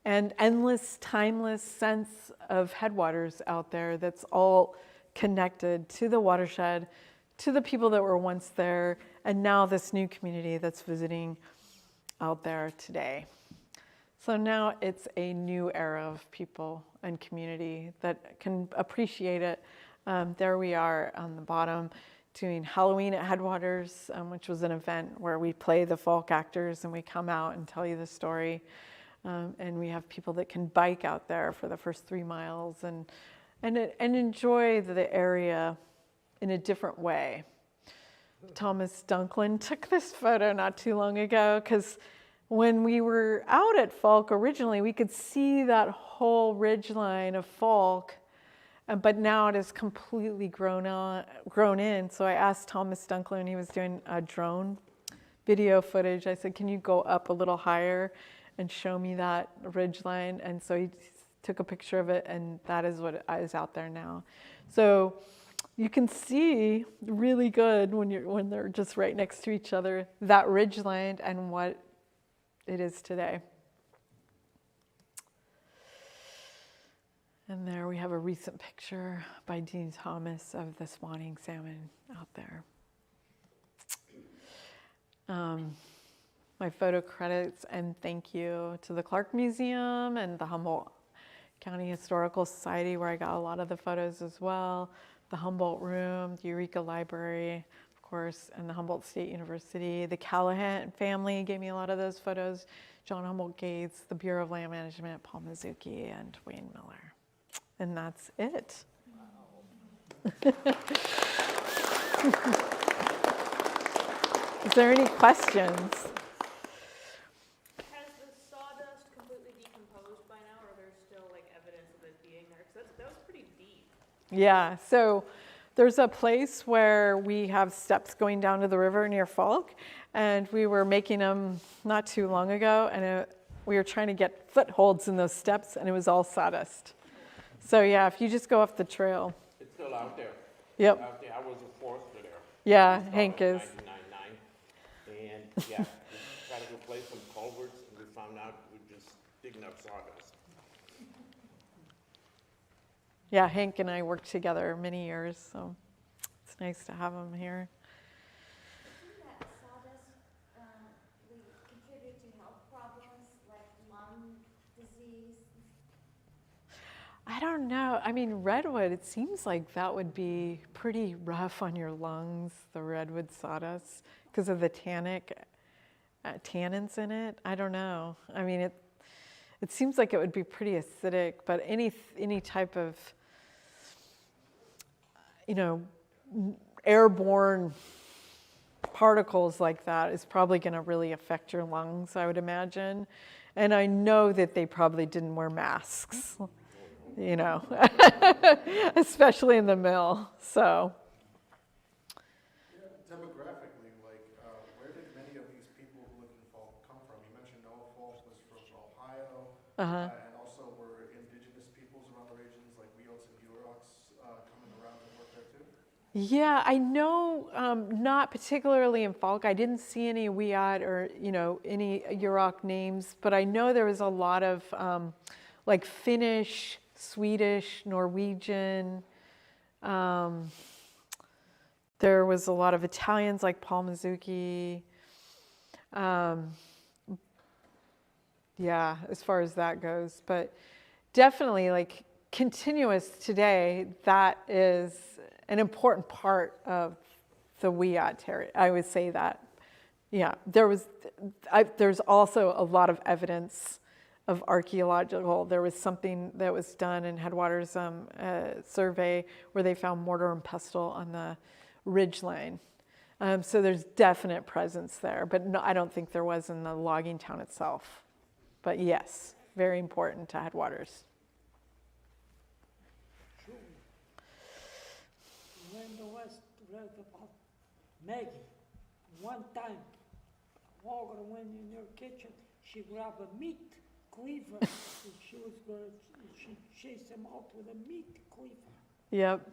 and endless, timeless sense of headwaters out there that's all connected to the watershed, to the people that were once there, and now this new community that's visiting out there today. So now it's a new era of people and community that can appreciate it. There we are on the bottom doing Halloween at Headwaters, which was an event where we play the folk actors and we come out and tell you the story. And we have people that can bike out there for the first 3 miles and enjoy the area in a different way. Thomas Dunklin took this photo not too long ago, because when we were out at Falk originally, we could see that whole ridge line of Falk, but now it is completely grown in. So I asked Thomas Dunklin, he was doing a drone video footage. I said, can you go up a little higher and show me that ridge line? And so he took a picture of it, and that is what is out there now. So you can see really good when they're just right next to each other, that ridge line and what it is today. And there we have a recent picture by Dean Thomas of the spawning salmon out there. My photo credits and thank you to the Clarke Museum and the Humboldt County Historical Society, where I got a lot of the photos as well. The Humboldt Room, the Eureka Library, of course, and the Humboldt State University. The Callahan family gave me a lot of those photos. John Humboldt Gates, the Bureau of Land Management, Paul Mizuki, and Wayne Miller. And that's it. Is there any questions? Has the sawdust completely decomposed by now, or there's still like evidence of it being there? Because that was pretty deep. Yeah, so there's a place where we have steps going down to the river near Falk, and we were making them not too long ago, and we were trying to get footholds in those steps, and it was all sawdust. So yeah, if you just go off the trail. It's still out there. Yep. Out there. I was a forester there. Yeah, We Hank started is. in 1999. And yeah, we tried to replace some culverts, and we found out we're just digging up sawdust. Yeah, Hank and I worked together many years, so it's nice to have him here. Isn't that sawdust contribute to health problems like lung disease? I don't know. I mean, redwood, it seems like that would be pretty rough on your lungs, the redwood sawdust, because of the tannins in it. I don't know. I mean, it seems like it would be pretty acidic, but any type of, airborne particles like that is probably going to really affect your lungs, I would imagine. And I know that they probably didn't wear masks. Especially in the mill, so. Yeah, demographically, where did many of these people who live in Falk come from? You mentioned Noah Falk was from Ohio, and also were indigenous peoples around the regions like Wiots and Yurok coming around to work there too? Yeah, I know, not particularly in Falk. I didn't see any Wiat or, any Yurok names, but I know there was a lot of like Finnish, Swedish, Norwegian. There was a lot of Italians like Paul Mazzucchi. Yeah, as far as that goes. But definitely, like, continuous today, that is an important part of the Wiat territory. I would say that. Yeah, there's also a lot of evidence of archaeological. There was something that was done in Headwaters survey where they found mortar and pestle on the ridge line. So there's definite presence there, but no, I don't think there was in the logging town itself. But yes, very important to Headwaters. When the West read about Maggie, one time, Walker went in her kitchen, she grabbed a meat cleaver, and she chased him out with a meat cleaver. Yep.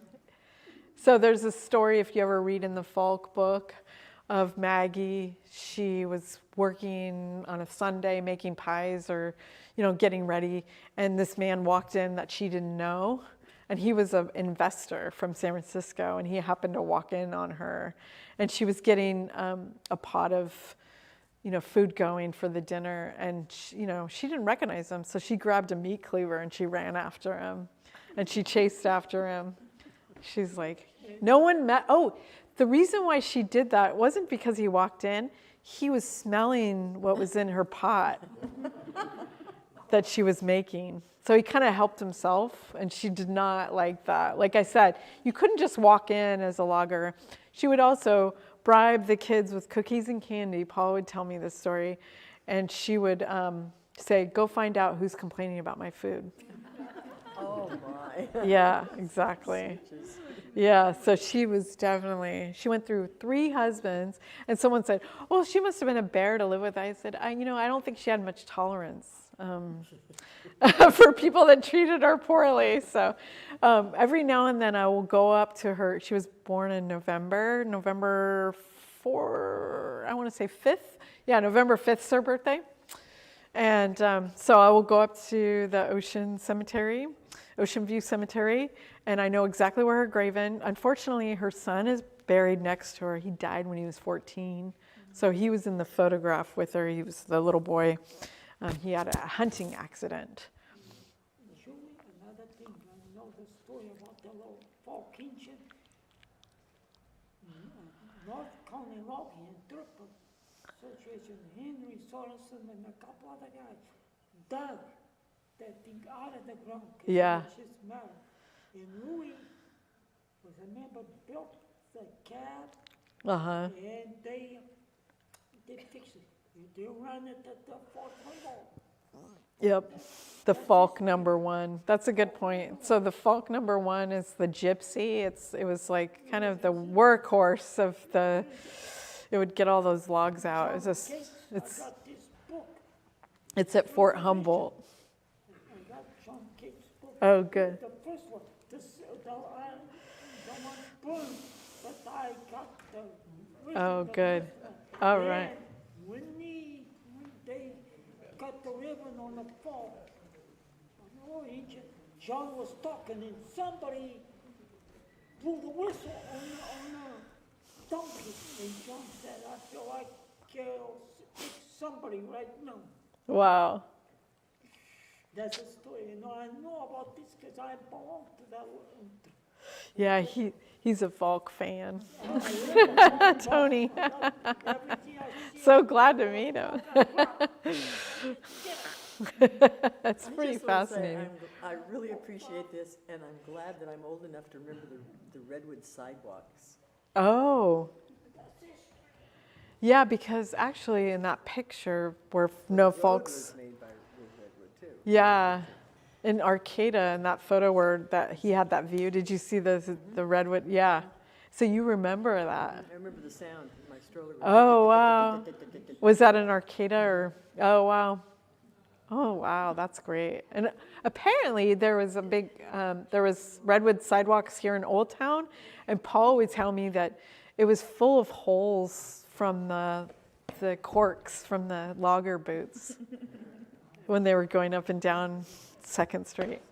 So there's a story, if you ever read in the Falk book, of Maggie. She was working on a Sunday making pies or, getting ready. And this man walked in that she didn't know. And he was an investor from San Francisco. And he happened to walk in on her. And she was getting a pot of, food going for the dinner. And, she didn't recognize him. So she grabbed a meat cleaver and she ran after him. And she chased after him. She's like, no one met. Oh, the reason why she did that wasn't because he walked in. He was smelling what was in her pot that she was making. So he kind of helped himself, and she did not like that. Like I said, you couldn't just walk in as a logger. She would also bribe the kids with cookies and candy. Paul would tell me this story, and she would say, go find out who's complaining about my food. Oh, my. Yeah, exactly. Yeah, so she went through 3 husbands, and someone said, well, she must have been a bear to live with. I said, I don't think she had much tolerance for people that treated her poorly. So every now and then I will go up to her. She was born in November 4, I want to say 5th. Yeah, November 5th is her birthday. And so I will go up to the Ocean View Cemetery, and I know exactly where her grave is. Unfortunately, her son is buried next to her. He died when he was 14. So he was in the photograph with her. He was the little boy. He had a hunting accident. Show me another thing. I know the story about the little Falk ancient North County logging in Turkey. Association Henry Sorensen and a couple other guys dug that thing out of the ground. Yeah. It's just metal. And Louis was a member, built the cab, Uh-huh. and they fixed it. They run it at the Fort Hall. Yep. The Falk #1. That's a good point. So the Falk #1 is the gypsy. It was like kind of the workhorse of the. It would get all those logs out. I got this book. It's at Fort Humboldt. I got John Cape's book. Oh, good. The first one, the one burned, but I got the. Oh, the good. first one. All And right. when they cut the ribbon on the fall, John was talking and somebody blew the whistle on the donkey. And John said, I feel like it's somebody right now. Wow. That's a story. I know about this because I belong to that. Yeah, he's a Falk fan. Tony. So glad to meet him. That's pretty fascinating. I really appreciate this, and I'm glad that I'm old enough to remember the redwood sidewalks. Oh. Yeah, because actually in that picture where no The road folks. was made by redwood too. Yeah, in Arcata, in that photo where that he had that view. Did you see the redwood? Yeah. So you remember that? I remember the sound. My stroller. Oh wow. Was that in Arcata or? Oh wow. Oh, wow, that's great. And apparently there was a big, there was redwood sidewalks here in Old Town, and Paul would tell me that it was full of holes from the corks from the logger boots when they were going up and down 2nd Street.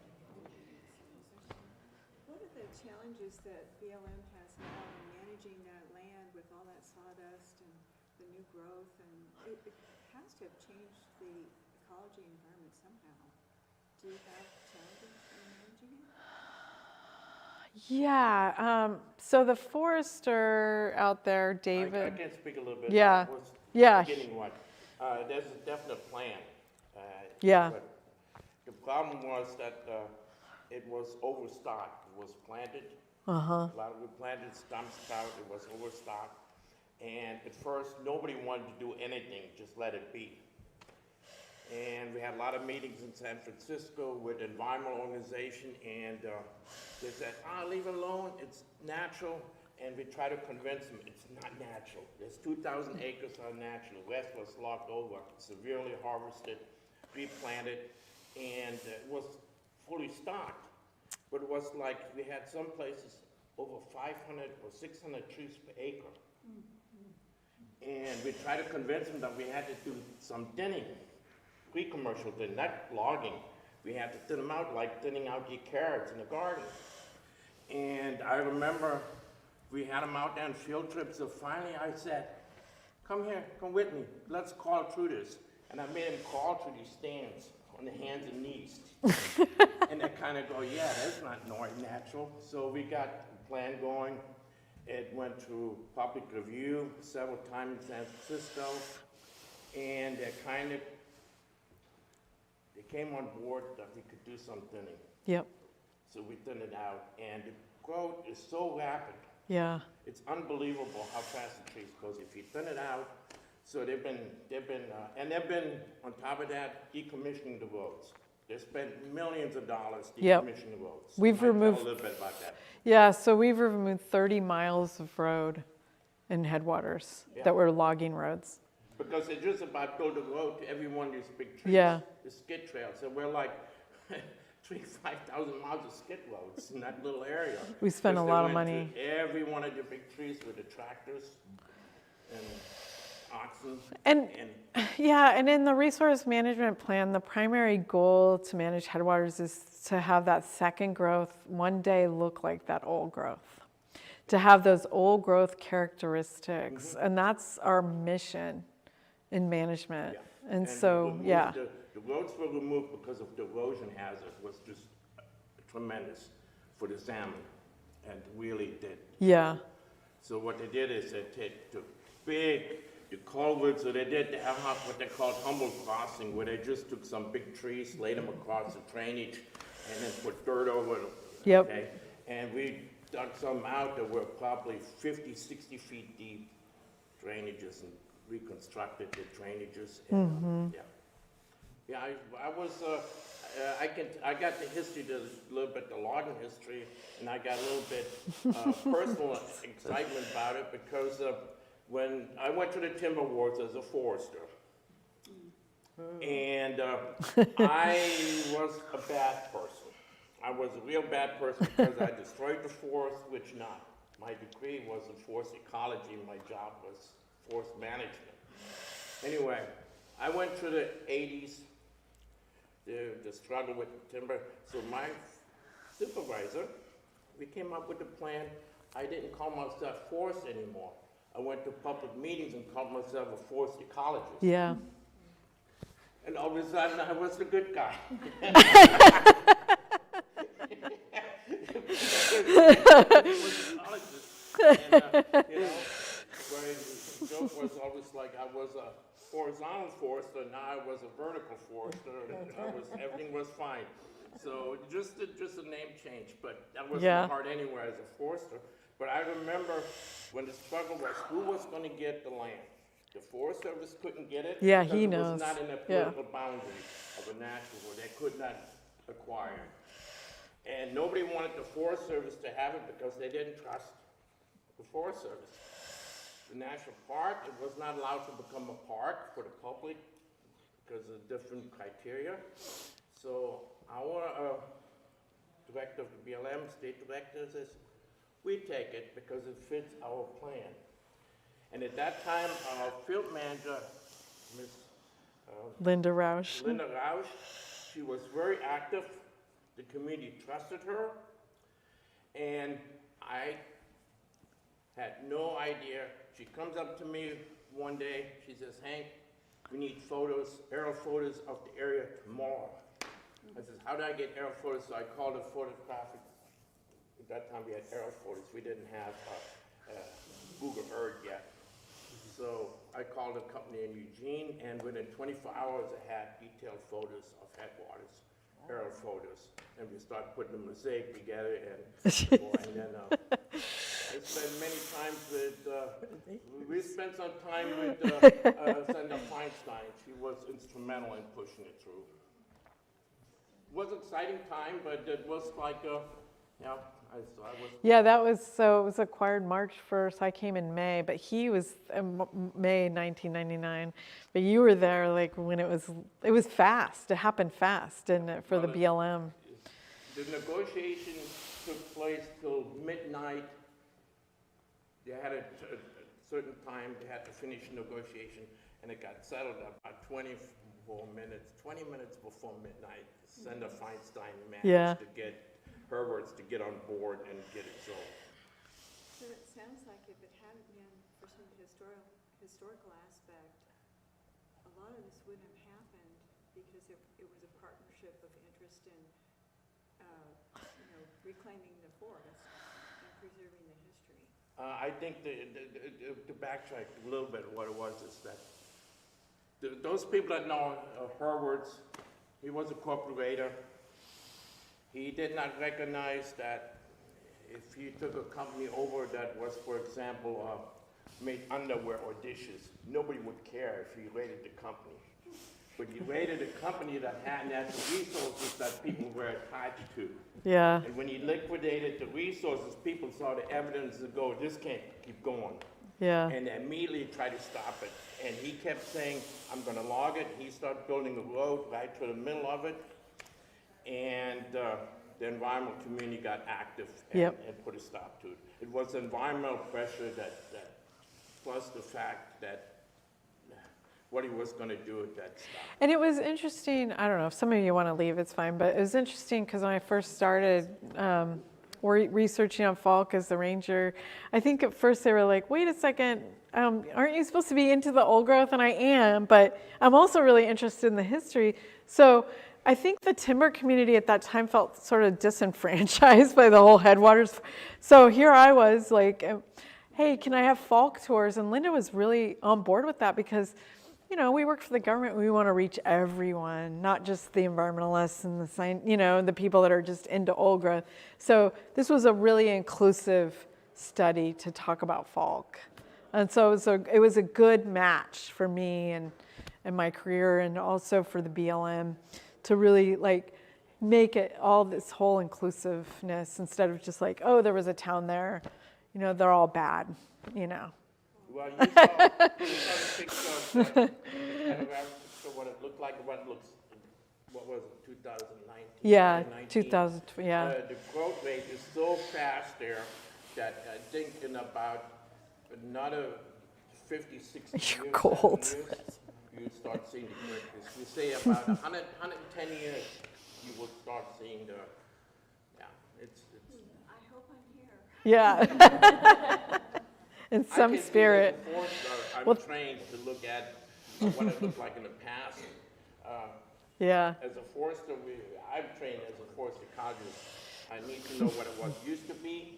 What are the challenges that BLM has now in managing that land with all that sawdust and the new growth? And it has to have changed the ecology environment somehow. Do you have challenges in managing it? Yeah, so the forester out there, I David. can speak a little bit. Yeah. I was Yeah. Getting what? There's a definite plan. Yeah. But the problem was that it was overstocked. It was planted. A lot of we planted stumps out. It was overstocked. And at first, nobody wanted to do anything, just let it be. And we had a lot of meetings in San Francisco with the environmental organization, and they said, leave it alone, it's natural. And we try to convince them it's not natural. There's 2,000 acres are natural. The rest was logged over, severely harvested, replanted, and it was fully stocked. But it was like we had some places over 500 or 600 trees per acre. And we tried to convince them that we had to do some thinning, pre-commercial thinning, not logging. We had to thin them out like thinning out your carrots in the garden. And I remember we had them out there on field trips, so finally I said, come here, come with me, let's crawl through this. And I made them crawl through these stands on the hands and knees. And they kind of go, yeah, that's not natural. So we got a plan going. It went through public review several times in San Francisco. And they came on board that we could do some thinning. Yep. So we thinned it out, and the growth is so rapid. Yeah. It's unbelievable how fast the trees grows if you thin it out. So they've been on top of that decommissioning the roads. They spent millions of dollars Yep. decommissioning the roads. We've Might tell removed- a little bit about that. Yeah, so we've removed 30 miles of road in headwaters Yeah. that were logging roads. Because they just about built a road to every one of these big trees. Yeah. The skid trails, and we're like 5,000 miles of skid roads in that little area. We spent a Because they lot of went money. to every one of the big trees with the tractors and oxen. And yeah, and in the resource management plan, the primary goal to manage headwaters is to have that second growth one day look like that old growth, to have those old growth characteristics. And that's our mission in management. Yeah. And we so, removed yeah. The roads were removed because of the erosion hazard was just tremendous for the salmon, and really did. Yeah. So what they did is they took the culverts, so they have what they called humble crossing, where they just took some big trees, laid them across the drainage, and then put dirt over them. Yep. Okay? And we dug some out that were probably 50, 60 feet deep drainages and reconstructed the drainages. And, yeah, I was, I got the history, a little bit the logging history, and I got a little bit personal excitement about it because when I went to the timber wars as a forester, and I was a bad person. I was a real bad person because I destroyed the forest, which not. My degree was in forest ecology, my job was forest management. Anyway, I went through the 80s, the struggle with timber. So my supervisor, we came up with a plan. I didn't call myself forest anymore. I went to public meetings and called myself a forest ecologist. Yeah. And all of a sudden, I was the good guy. Where the joke was always like I was a horizontal forester, now I was a vertical forester, and everything was fine. So just a name change, but that wasn't hard anywhere as a forester. But I remember when the struggle was who was going to get the land. The Forest Service couldn't get it. Yeah, because he it knows. was not in the political boundary of a national where they could not acquire it. And nobody wanted the Forest Service to have it because they didn't trust the Forest Service. The national park, it was not allowed to become a park for the public because of different criteria. So our director of the BLM, state director, says, we take it because it fits our plan. And at that time, our field manager, Ms. Linda Rausch. Linda Rausch, she was very active. The community trusted her. And I had no idea. She comes up to me one day, she says, Hank, we need photos, aerial photos of the area tomorrow. I says, how do I get aerial photos? So I called a photographic. At that time we had aerial photos. We didn't have Google Earth yet. So I called a company in Eugene, and within 24 hours I had detailed photos of headwaters, aerial photos. And we started putting the mosaic together, and then I spent many times with, we spent some time with Senator Feinstein. She was instrumental in pushing it through. It was an exciting time, but it was like, yeah, I was. Yeah, that was, so it was acquired March 1st. I came in May, but he was May 1999. But you were there like when it was fast. It happened fast, didn't it, for the BLM? The negotiation took place till midnight. They had a certain time, they had to finish negotiation, and it got settled about 20 minutes before midnight. Senator Feinstein managed to get Herberts to get on board and get it sold. So it sounds like if it hadn't been for some historical aspect, a lot of this wouldn't have happened because it was a partnership of interest in, reclaiming the forest and preserving the history. I think to backtrack a little bit, what it was is that those people that know Herberts, he was a corporator. He did not recognize that if he took a company over that was, for example, made underwear or dishes, nobody would care if he raided the company. But he raided a company that had natural resources that people were attached to. Yeah. And when he liquidated the resources, people saw the evidence to go, this can't keep going. Yeah. And they immediately tried to stop it. And he kept saying, I'm going to log it. He started building a road right through the middle of it. And the environmental community got active and put a stop to it. It was environmental pressure that plus the fact that what he was going to do at that stop. And it was interesting, I don't know, if some of you want to leave, it's fine, but it was interesting because when I first started researching on Falk as the ranger, I think at first they were like, wait a second, aren't you supposed to be into the old growth? And I am, but I'm also really interested in the history. So I think the timber community at that time felt sort of disenfranchised by the whole headwaters. So here I was like, hey, can I have Falk tours? And Linda was really on board with that because, we work for the government. We want to reach everyone, not just the environmentalists and the people that are just into old growth. So this was a really inclusive study to talk about Falk. And so it was a good match for me and my career, and also for the BLM to really make it all this whole inclusiveness instead of just like, oh, there was a town there, they're all bad, Well, you saw the picture of what it looked like, what was it, 2019? Yeah, 2000, yeah. The growth rate is so fast there that I think in about another 50, 60 You're years, cold. 7 years, you start seeing the correctness. We say about 110 years, you will start seeing it's. I hope I'm here. Yeah. In some spirit. As a forester, I'm trained to look at what it looked like in the past. Yeah. As a forester, I'm trained as a forest ecologist. I need to know what it was used to be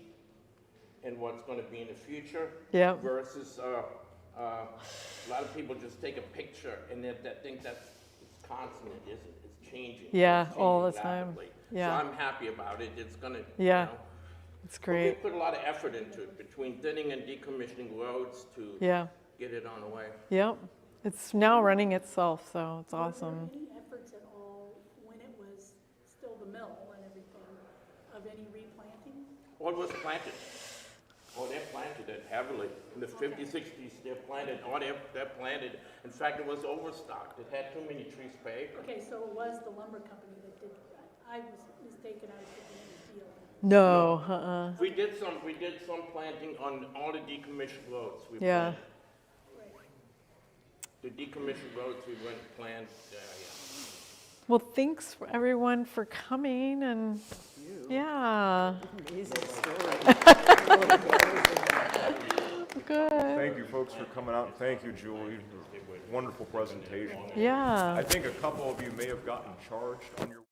and what's going to be in the future. Yeah. Versus a lot of people just take a picture and they think that it's constant. It isn't. It's changing. Yeah, it's changing all the time. rapidly. Yeah. So I'm happy about it. It's going to. Yeah. It's great. We put a lot of effort into it, between thinning and decommissioning roads to get it on the way. Yep. It's now running itself, so it's awesome. Were there any efforts at all when it was still the mill and everything of any replanting? What was planted? Oh, they planted it heavily. In the 50s, 60s, they're planted. In fact, it was overstocked. It had too many trees paved. Okay, so it was the lumber company that did that. I was mistaken, I was thinking it was deal. No, We did some planting on all the decommissioned roads. We Yeah. planted. The decommissioned roads we went and planted, yeah. Well, thanks for everyone for coming and yeah. Amazing story. Good. Thank you, folks, for coming out, and thank you, Julie. Wonderful presentation. Yeah. I think a couple of you may have gotten charged on your